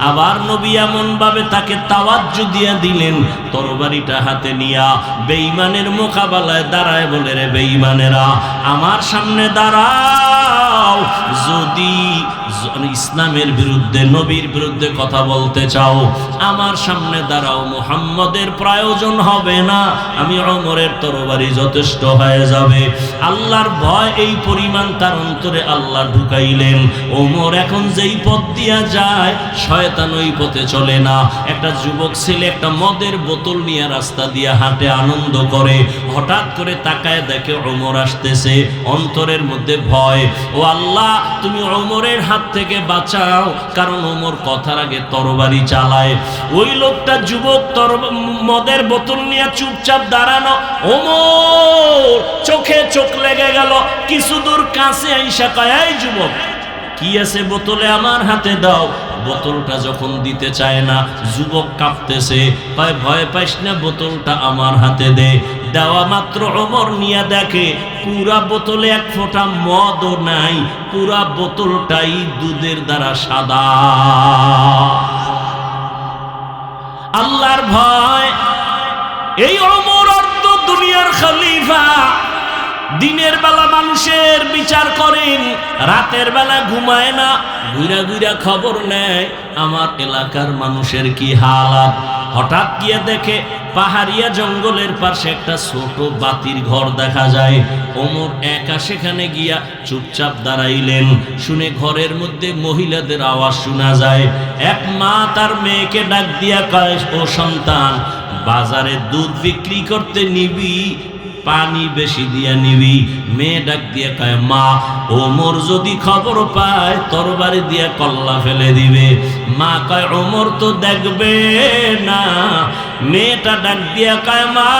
আবার নবী এমন ভাবে তাকে তাওয়াজ্জু দিয়া দিলেন, তরবারিটা হাতে নিয়া বেঈমানের মোকাবেলায় দাঁড়ায় বলে, রে বেঈমানেরা আমার সামনে দাঁড়াও, ইসলামের বিরুদ্ধে, নবীর বিরুদ্ধে কথা বলতে চাও, আমার সামনে দাঁড়াও, মুহাম্মদের প্রয়োজন হবে না, আমি ওমরের তরবারি যথেষ্ট হয়ে যাবে। আল্লাহর ভয় এই পরিমাণ তার অন্তরে আল্লাহ ঢুকাইলেন। ওমর এখন যেই পথ দিয়া যায়, শয়তান ওই পথে চলে না। একটা যুবক ছেলে একটা মদের বোতল নিয়ে রাস্তা দিয়ে হাঁটে, আনন্দ করে, হঠাৎ করে তাকায় দেখে ওমর আসতেছে, অন্তরের মধ্যে ভয়। ও আল্লাহ, তুমি ওমরের হাত থেকে বাঁচাও, কারণ ওমর কথার আগে তরবারি চালায়। ওই লোকটা যুবক মদের বোতল নিয়ে চুপচাপ দাঁড়ানো, ওমর চোখে চোখ লেগে গেল। কিছু দূর কাছে আইসা কয়, এই যুবক, কি আছে বোতলে, আমার হাতে দাও। বোতলটা যখন দিতে চায় না, যুবক কাঁপতেছে, কয় ভয় পাইস না, বোতলটা আমার হাতে দে। দেওয়া মাত্র ওমর নিয়ে দেখে পুরা বোতলে এক ফোঁটা মদও নাই, পুরা বোতলটাই দুধের দ্বারা সাদা। আল্লাহর ভয়। এই ওমর অর্ধ দুনিয়ার খলিফা। দিনের বেলা মানুষের বিচার করেন, রাতের বেলা ঘুমায় না, ঘুরা ঘুরা খবর নেয় আমার এলাকার মানুষের কি হালাত। হঠাৎ গিয়ে দেখে পাহাড়িয়া জঙ্গলের পাশে একটা ছোট বাতির ঘর দেখা যায়। ওমর একা সেখানে গিয়া চুপচাপ দাঁড়াইলেন। শুনে ঘরের মধ্যে মহিলাদের আওয়াজ শোনা যায়। এক মা তার মেয়েকে ডাক দিয়া কয়, ও সন্তান, বাজারে দুধ বিক্রি করতে নিবি, পানি বেশি দিয়া নিবি। মেয়ে ডাক দিয়ে কয়, মা, ওমর যদি খবর পায় তরবারি দিয়া কল্লা ফেলে দিবে। মা কয়, ওমর তো দেখবে না। মেয়েটা ডাক দিয়া কয়, মা,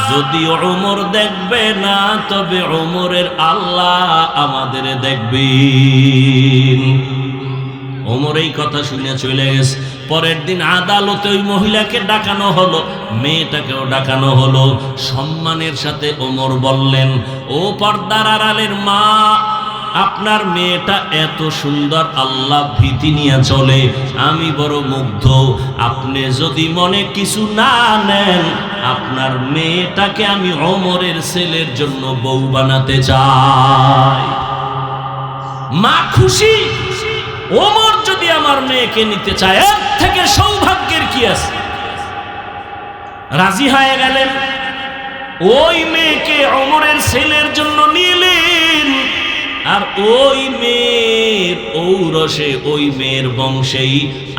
যদি ওমর দেখবে না, তবে ওমরের আল্লাহ আমাদের দেখবেন। ওমর এই কথা শুনে চলে গেছে। পরের দিন আদালতে ওই মহিলাকে ডাকানো হলো, মেয়েটাকেও ডাকানো হলো। সম্মানের সাথে ওমর বললেন, ও পর্দার আড়ালের মা, আপনার মেয়েটা এত সুন্দর, আল্লাহ ভীতি নিয়ে চলে, আমি বড় মুগ্ধ। আপনি যদি মনে কিছু না নেন, আপনার মেয়েটাকে আমি ওমরের ছেলের জন্য বউ বানাতে চাই। মা খুশি। ওমর যদি আমার মেয়েকে নিতে চায়, এর থেকে সৌভাগ্যের কি আছে? রাজি হয়ে গেলেন। ওই মেয়েকে ওমরের ছেলের জন্য নিলেন। আর ওই মেয়ের ঔরসে, ওই মেয়ের বংশেই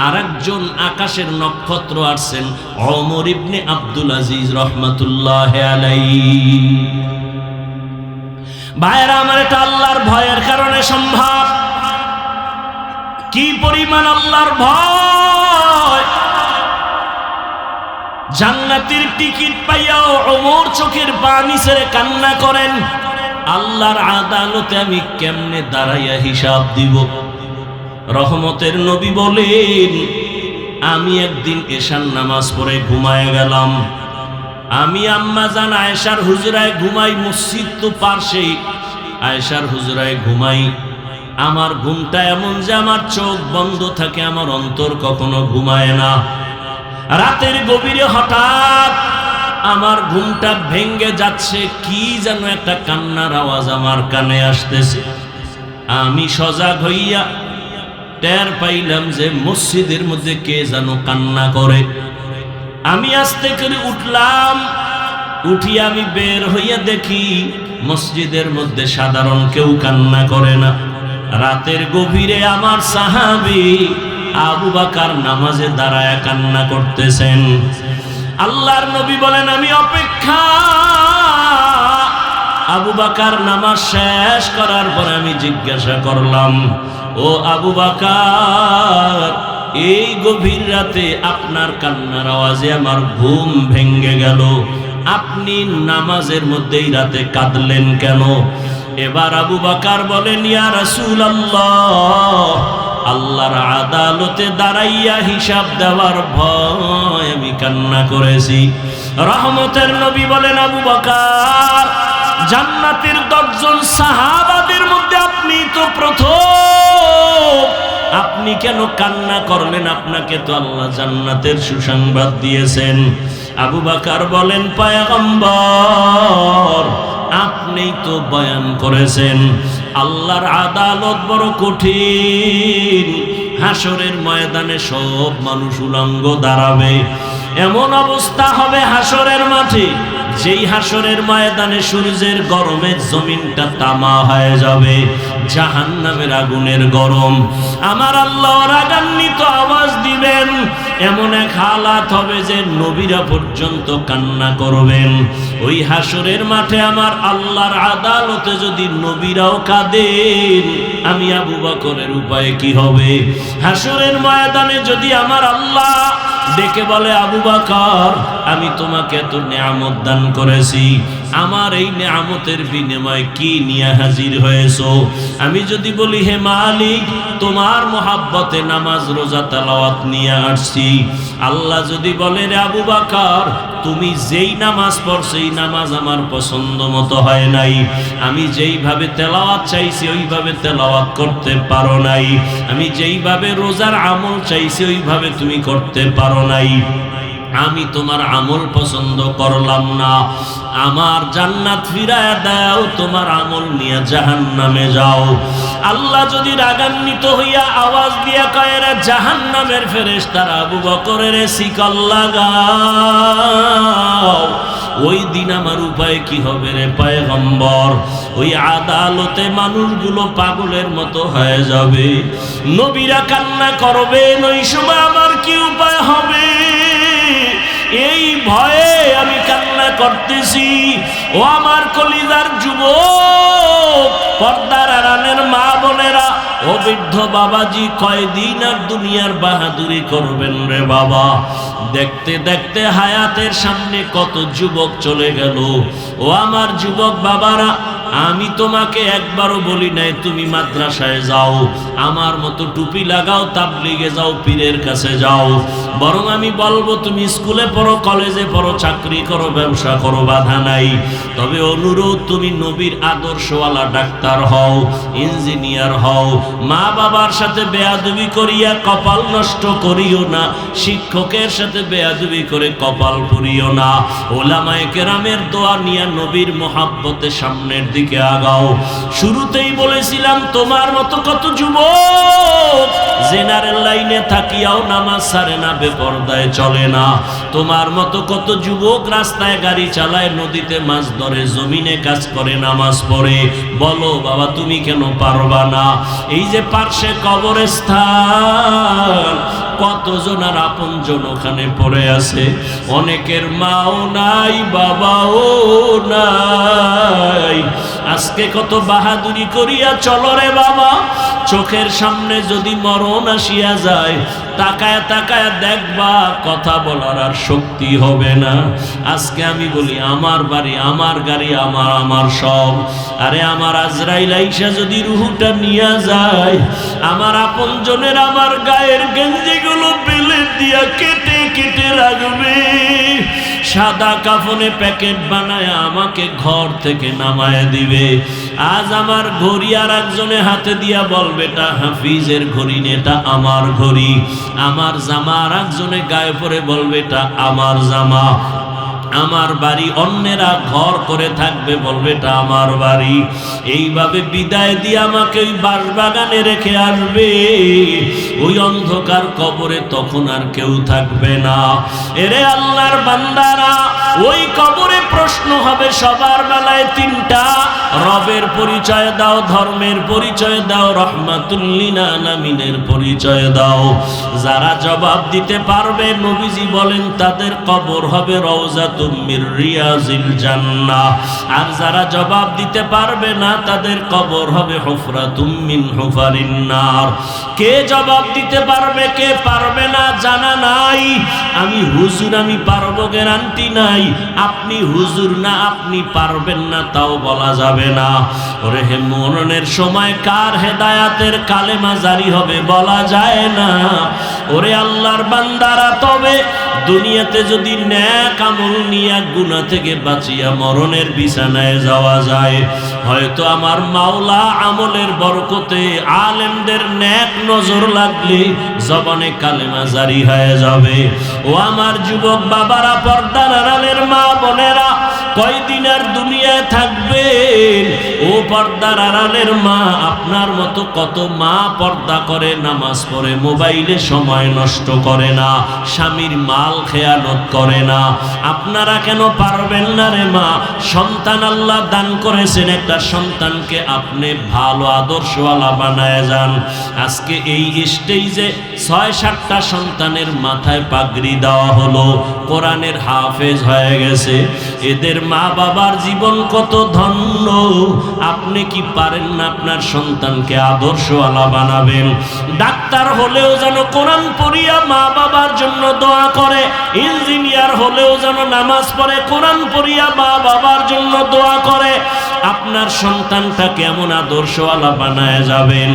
আরেকজন আকাশের নক্ষত্র আসছেন, ওমর ইবনে আব্দুল আজিজ রহমাতুল্লাহ আলাইহি। ভাইরা আমার, এটা আল্লাহর ভয়ের কারণে সম্ভব। কি পরিমাণ আল্লাহর ভয়! জান্নাতের টিকিট পাইয়াও ওমর চোখের পানি ছেড়ে কান্না করেন, আল্লাহর আদালতে আমি কেমনে দাঁড়াইয়া হিসাব দিব। রহমতের নবী বলেন, আমি একদিন এশার নামাজ পড়ে ঘুমায় গেলাম। আমি আম্মা জান আয়েশার হুজরায় ঘুমাই, মসজিদ তো পাশেই, আয়েশার হুজরায় ঘুমাই। আমার ঘুমটা এমন যে আমার চোখ বন্ধ থাকে, আমার অন্তর কখনো ঘুমায় না। রাতের গভীরে হঠাৎ আমার ঘুমটা ভেঙ্গে যাচ্ছে, কি যেন একটা কান্নার আওয়াজ আমার কানে আসতেছে। আমি সজাগ হইয়া টের পাইলাম যে মসজিদের মধ্যে কে যেন কান্না করে। আমি আস্তে করে উঠলাম। উঠিয়া আমি বের হইয়া দেখি মসজিদের মধ্যে সাধারণ কেউ কান্না করে না। রাতের গভীরে আমার সাহাবী আবু বকর নামাজে দাঁড়ায় কান্না করতেছেন। আল্লাহর নবী বলেন, আমি অপেক্ষা। আবু বকর নামাজ শেষ করার পর আমি জিজ্ঞাসা করলাম, ও আবু বকর, এই গভীর রাতে আপনার কান্নার আওয়াজে আমার ঘুম ভেঙ্গে গেল, আপনি নামাজের মধ্যেই রাতে কাঁদলেন কেন? এবার আবু বকর বলেন, ইয়া রাসূলুল্লাহ, আল্লাহর আদালতে দাঁড়াইয়া হিসাব দেওয়ার ভয় আমি কান্না করেছি। রহমতের নবী বলেন, আবু বকর, জান্নাতের 10 জন সাহাবাদের মধ্যে আপনি তো প্রথম, আপনি কেন কান্না করলেন? আপনাকে তো আল্লাহ জান্নাতের সুসংবাদ দিয়েছেন। আবু বকর বলেন, পয়গম্বর, আপনি তো বয়ান করেছেন আল্লাহর আদালত বড় কঠিন। হাসরের ময়দানে সব মানুষ উলঙ্গ দাঁড়াবে, এমন অবস্থা হবে হাসরের মাঠে, যেই হাসরের ময়দানে সূর্যের গরমে জমিনটা তামা হয়ে যাবে, জাহান্নামের আগুনের গরম। আমার আল্লাহ রাগান্বিত আওয়াজ দিবেন, এমন এক হালাত হবে যে নবীরা পর্যন্ত কান্না করবেন। ওই হাসরের মাঠে আমার আল্লাহর আদালতে যদি নবীরাও কাঁদেন, আমি আবু বকরের উপায় কি হবে? হাসরের ময়দানে যদি আমার আল্লাহ ডেকে বলে, আবু বকর আমি তোমাকে এত নিয়ামত দান করেছি, আমার এই নিয়ামতের বিনিময়ে কি নিয়ে হাজির হয়েছো? আমি যদি বলি, হে মালিক তোমার মোহাব্বতে নামাজ রোজা তেলাওয়াত নিয়ে আসছি, আল্লাহ যদি বলে, রে আবু বকর তুমি যেই নামাজ পড়ছো এই নামাজ আমার পছন্দ মতো হয় নাই, আমি যেইভাবে তেলাওয়াত চাইছি ওইভাবে তেলাওয়াত করতে পারো নাই, আমি যেইভাবে রোজার আমল চাইছি ওইভাবে তুমি করতে পারো নাই, আমি তোমার আমল পছন্দ করলাম না, আমার জান্নাত ফিরায়া দাও, তোমার আমল নিয়ে জাহান্নামে যাও। আল্লাহ যদি রাগান্বিত হইয়া আওয়াজ দিয়া কয়, রে জাহান্নামের ফেরেশতারা আবু বকরের শিকল লাগাও, ওই দিন আমার উপায় কি হবে রে পয়গম্বর? ওই আদালতে মানুষগুলো পাগলের মতো হয়ে যাবে, নবীরা কান্না করবেন, ওই সময় আমার কি উপায় হবে? এই ভয়ে আমি কান্না করতেছি। ও আমার কলিজার যুবক, পর্দার আড়ালের মা বোনেরা, ও বৃদ্ধ বাবাজি, কয়দিন আর দুনিয়ার বাহাদুরি করবেন রে বাবা? দেখতে দেখতে হায়াতের সামনে কত যুবক চলে গেল। ও আমার যুবক বাবারা, আমি তোমাকে একবারও বলি নাই তুমি মাদ্রাসায় যাও, আমার মতো টুপি লাগাও, তাবলিগে যাও, পীরের কাছে যাও, বরং আমি বলবো তুমি স্কুলে পড়ো, কলেজে পড়ো, চাকরি করো, ব্যবসা করো, বাধা নাই। তবে অনুরোধ, তুমি নবীর আদর্শওয়ালা ডাক্তার হও, ইঞ্জিনিয়ার হও, মা বাবার সাথে বেয়াদবি করিয়া কপাল নষ্ট করিও না, শিক্ষকের সাথে বেয়াদবি করে কপাল পুরিও না, ওলামায়ে কেরামের দোয়া নিয়ে নবীর মোহাব্বতে সামনের দিকে আগাও। শুরুতেই বলেছিলাম তোমার মতো কত যুবক জেনারেল লাইনে থাকিয়াও নামাজ ছাড়ে না, বেপরদায় চলে না। তোমার মতো কত যুবক রাস্তায় গাড়ি চালায়, নদীতে মাছ ধরে, জমিনে কাজ করে, নামাজ পড়ে। বলো বাবা তুমি কেন পারবা না? এই যে পার্শ্বে কবরস্থান, কতজন আর আপনজন ওখানে পড়ে আছে, অনেকের মাও নাই, বাবাও নাই। আজকে কত বাহাদুরি করিয়া চলো রে বাবা, চোখের সামনে যদি মরণ আসিয়া যায়, তাকায় তাকায় দেখবা, কথা বলার আর শক্তি হবে না। আজকে আমি বলি, আমার বাড়ি, আমার গাড়ি, আমার সব, আরে আমার আজরাইল আইসা যদি রুহুটা নিয়ে যায়, আমার আপনজনের আমার গায়ের গেঞ্জিগুলো বেলেট দিয়া কেটে কেটে রাখবে, সাদা কাফনে প্যাকেট বানায় আমাকে ঘর থেকে নামায় দিবে। আজ আমার ঘড়ি আর একজনে হাতে দিয়া বলবে, এটা হাফিজের ঘড়ি, এটা আমার ঘড়ি। আমার জামা আর একজনে গায়ে পরে বলবে, এটা আমার জামা। আমার বাড়ি অন্যেরা ঘর করে থাকবে, বলবে এটা আমার বাড়ি। এইভাবে বিদায় দিয়ে আমাকে ওই বাঁশবাগানে রেখে আসবে, ওই অন্ধকার কবরে তখন আর কেউ থাকবে না। এরে আল্লাহর বান্দারা, ওই কবরে প্রশ্ন হবে সবার বেলায় তিনটা, রবের পরিচয় দাও, ধর্মের পরিচয় দাও, রহমাতুল লিল আলামিনের পরিচয় দাও। যারা জবাব দিতে পারবে, নবীজি বলেন তাদের কবর হবে রওজাতুম মির রিয়াজিল জান্নাহ। আর যারা জবাব দিতে পারবে না, তাদের কবর হবে হুফরাতুম মিন হুফারিন নার। কে জবাব দিতে পারবে, কে পারবে না জানা নাই। আমি হুজুর, আমি পারবো গ্যারান্টি নাই। আপনি হুজুর না, আপনি পারবেন না তাও বলা যাবে না। ওরে হে, মরণের সময় কার হেদায়াতের কালেমা জারি হবে বলা যায় না। ওরে আল্লাহর বান্দারা, তবে দুনিয়াতে যদি নেক আমল নিয়ে গুনাহ থেকে বাঁচিয়া মরণের বিছানায় যাওয়া যায়, হয়তো আমার মাওলা আমলের বরকতে, আলেমদের নেক নজর লাগলে জবানে কালেমা জারি হয়ে যাবে। ও আমার যুবক বাবারা, পর্দার আড়ালের মা বোনেরা, কয়দিন আর দুনিয়ায় থাকবেন? ও পর্দার আড়ালের মা, আপনার মতো কত মা পর্দা করে, নামাজ পড়ে, মোবাইলে সময় নষ্ট করে না, স্বামীর মাল খেয়ানত করে না। আপনারা কেন পারবেন না রে মা? সন্তান আল্লাহ দান করেছেন, একটা সন্তানকে আপনি ভালো আদর্শওয়ালা বানায় যান। আজকে এই স্টেজে ৬-৭টা সন্তানের মাথায় পাগড়ি দেওয়া হলো, কোরআনের হাফেজ হয়ে গেছে। এদের মা বাবার জীবন কত ধন্য। আপনি কি পারেন না আপনার সন্তানকে আদর্শওয়ালা বানাবেন? ডাক্তার হলেও যেন কোরআন পড়িয়া মা বাবার জন্য দোয়া করে, ইঞ্জিনিয়ার হলেও যেন নামাজ পড়ে, কোরআন পড়িয়া মা বাবার জন্য দোয়া করে। আপনার সন্তানটা কেমন আদর্শওয়ালা বানায় যাবেন?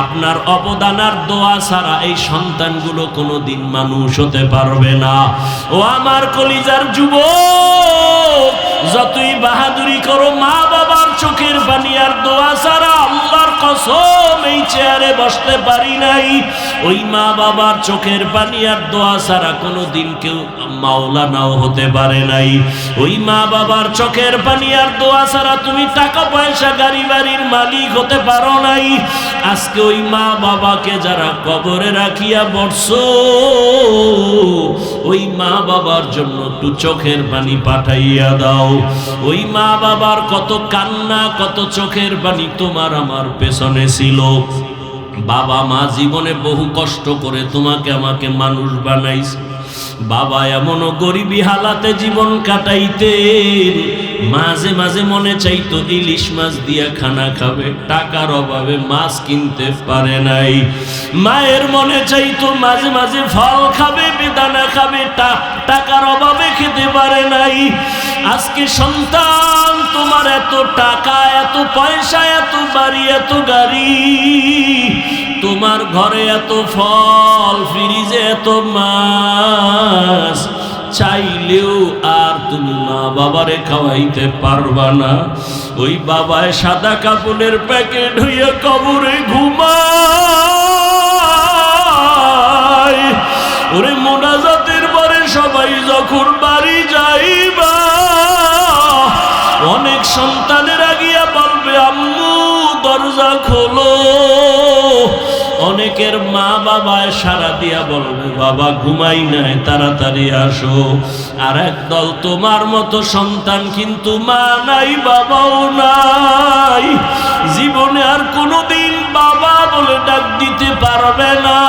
আপনার অবদান আর দোয়া ছাড়া এই সন্তানগুলো কোনোদিন মানুষ হতে পারবে না। ও আমার কলিজার যুবক, যতই বাহাদুরি করো, মা বাবার চোখের পানি আর দোয়া ছাড়া আল্লাহর কসম এই চেয়ারে বসতে পারি নাই। ওই মা বাবার চোখের পানি আর দোয়া ছাড়া কোনোদিন কেউ মাওলানাও হতে পারে নাই। ওই মা বাবার চোখের পানি আর দোয়া ছাড়া তুমি টাকা পয়সা গাড়ি বাড়ির মালিক হতে পারো নাই। আজকে ওই মা বাবাকে যারা কবরে রাখিয়া বসছো, ওই মা বাবার জন্য একটু চোখের পানি পাঠাইয়া দাও। ওই মা বাবার কত কান্না, কত চোখের পানি তোমার আমার পেছনে ছিল। বাবা মা জীবনে বহু কষ্ট করে তোমাকে আমাকে মানুষ বানাইছে। বাবা এমনও গরিবী হালাতে জীবন কাটাইতেন, মাঝে মাঝে মনে চাইতো ইলিশ মাছ দিয়া খানা খাবে, টাকার অভাবে মাছ কিনতে পারে নাই। মায়ের মনে চাইতো মাঝে মাঝে ফল খাবে, বেদানা খাবে, টাকার অভাবে খেতে পারে নাই। আজকে সন্তান তোমার এত টাকা, এত পয়সা, এত বাড়ি, এত গাড়ি, তোমার ঘরে এত ফল, ফ্রিজে এত মাছ, চাইলেও আর তুমি মা বাবারে খাওয়াইতে পারবা না। ওই বাবায় সাদা কাপড়ের প্যাকেট হইয়া কবরে ঘুমায়। ওরে মোনাজাতের পরে সবাই যখন বাড়ি যাইবা, অনেক সন্তানেরা গিয়া বলবে আম্মু দরজা খোলো। অনেকের মা বাবায় সারা দিয়া বলবে বাবা ঘুমাই নাই, তাড়াতাড়ি আসো। আর একদল তোমার মতো সন্তান কিন্তু মা নাই, বাবাও নাই, জীবনে আর কোনোদিন বাবা বলে ডাক দিতে পারবে না,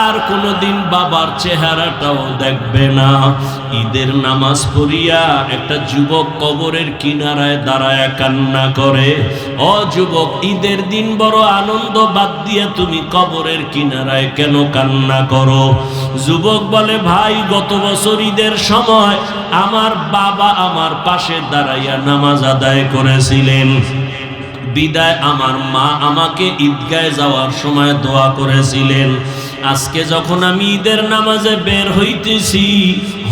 আর কোনোদিন বাবার চেহারাটাও দেখবে না। ঈদের নামাজ পড়িয়া একটা যুবক কবরের কিনারায় দাঁড়ায় কান্না করে। ও যুবক, ঈদের দিন বড় আনন্দ বাদ দিয়ে তুমি কবরের কিনারায় কেন কান্না করো? যুবক বলে ভাই, গত বছর ঈদের সময় আমার বাবা আমার পাশে দাঁড়াইয়া নামাজ আদায় করেছিলেন। বিদায় আমার মা আমাকে ঈদগাহে যাওয়ার সময় দোয়া করেছিলেন। আজকে যখন আমি ঈদের নামাজে বের হইতেছি,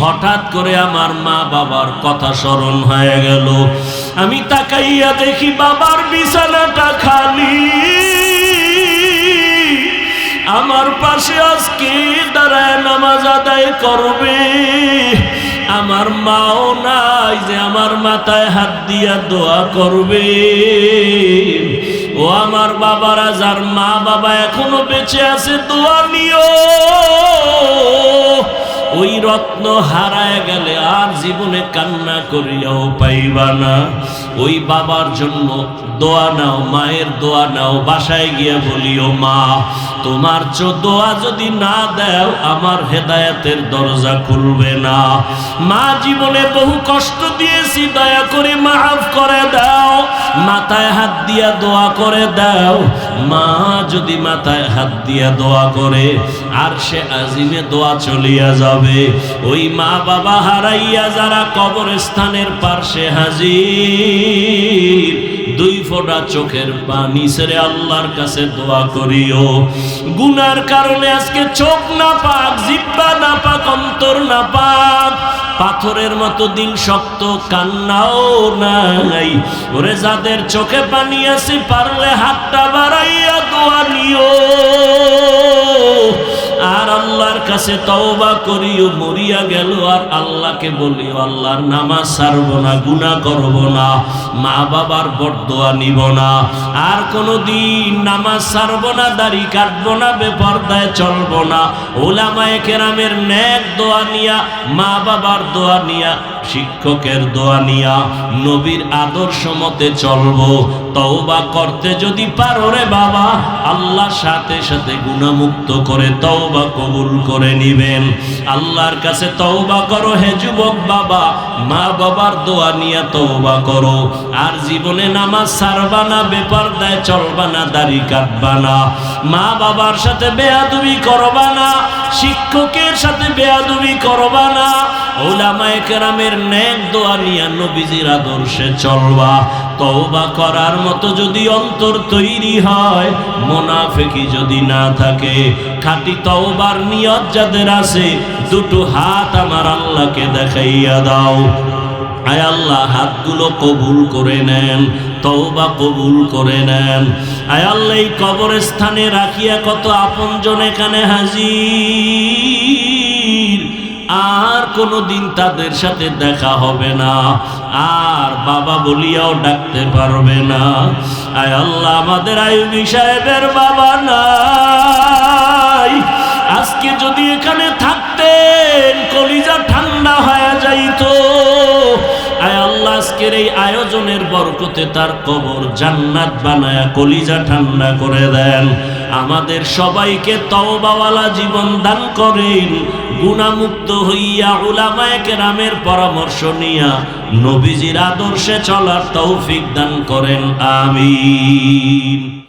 হঠাৎ করে আমার মা বাবার কথা স্মরণ হয়ে গেল। আমি তাকাইয়া দেখি বাবার বিছানাটা খালি, আমার পাশে আজকে দাঁড়ায় নামাজ আদায় করবে। আমার মাও নাই যে আমার মাথায় হাত দিয়া দোয়া করবে। ও আমার বাবারা, যার মা বাবা এখনো বেঁচে আছে, দোয়া নিও। ওই রত্ন হারায় গেলে আর জীবনে কান্না করিয়াও পাইবা না। ওই বাবার জন্য দোয়া নাও, মায়ের দোয়া নাও। বাসায় গিয়ে বলিও মা, তোমার দোয়া যদি না দাও আমার হেদায়েতের দরজা খুলবে না। মা জীবনে বহু কষ্ট দিয়েছি, দয়া করে মাফ করে দাও। মাথায় হাত দিয়া দোয়া করে দাও। মা যদি মাথায় হাত দিয়া দোয়া করে, আর সে আজিমে দোয়া চলিয়া যাবে। ওই মা বাবা হারাইয়া যারা কবরস্থানের পার্শ্বে হাজির, দুই ফোঁটা চোখের পানি ছেড়ে আল্লাহর কাছে দোয়া করিও। গুনার কারণে আজকে চোখ না পাক, জিহ্বা না পাক, অন্তর না পাক, পাথরের মতো দিল শক্ত, কান্নাও নাই। ওরে যাদের চোখে পানি আছে, পারলে হাতটা বাড়াইয়া দোয়া নিও। আর আল্লাহর কাছে তওবা করিও, মরিয়া গেল আর আল্লাহকে বলিও আল্লাহর নামাজ ছাড়বো না, গুনাহ করব না, মা বাবার বরদোয়া নিব না, আর কোনোদিন নামাজ ছাড়বো না, দাড়ি কাটবো না, বেপরদায় চলবো না, উলামায়ে কেরামের নেক দোয়া নিয়া, মা বাবার দোয়া নিয়া, শিক্ষকের দোয়া নিয়া, নবীর আদর্শ মতে চলবো। তওবা করতে যদি পারো রে বাবা, আল্লাহ সাথে সাথে গুনাহমুক্ত করে তওবা কবুল করে নিবেন। আল্লাহর কাছে তওবা করো হে যুবক বাবা, মা বাবার দোয়া নিয়ে তওবা করো, আর জীবনে নামাজ ছাড়বা না, বেপরদায় চলবা না, দাড়ি কাটবা না, মা বাবার সাথে বেয়াদবি করবা না, শিক্ষকের সাথে বেয়াদবি করবা না, উলামায়ে কেরামের নেক দোয়া নিয়ে নবীজির আদর্শে চলবা। তওবা করার মতো যদি অন্তর তৈরি হয়, মুনাফিকি যদি না থাকে, খাঁটি তওবার নিয়ত যাদের আছে, দুটো হাত আমার আল্লাহকে দেখাইয়া দাও। আয় আল্লাহ, হাতগুলো কবুল করে নেন, তওবা কবুল করে নেন। আয় আল্লাহ, এই কবরস্থানে রাখিয়া কত আপনজন এখানে হাজির, আর কোনোদিন তাদের সাথে দেখা হবে না, আর বাবা বলিয়াও ডাকতে পারবে না। আয় আল্লাহ, আমাদের আইয়ুবী সাহেবের বাবা নাই, আজকে যদি এখানে থাকতেন কলিজা ঠান্ডা হয়ে যাইতো। আয় আল্লাহ, আজকের এই আয়োজনের বরকতে তার কবর জান্নাত বানায়া কলিজা ঠান্ডা করে দেন। আমাদের সবাইকে তওবাওয়ালা জীবন দান করেন, গুনাহমুক্ত হইয়া উলামায়ে কেরামের পরামর্শ নিয়া নবীজির আদর্শে চলার তৌফিক দান করেন। আমিন।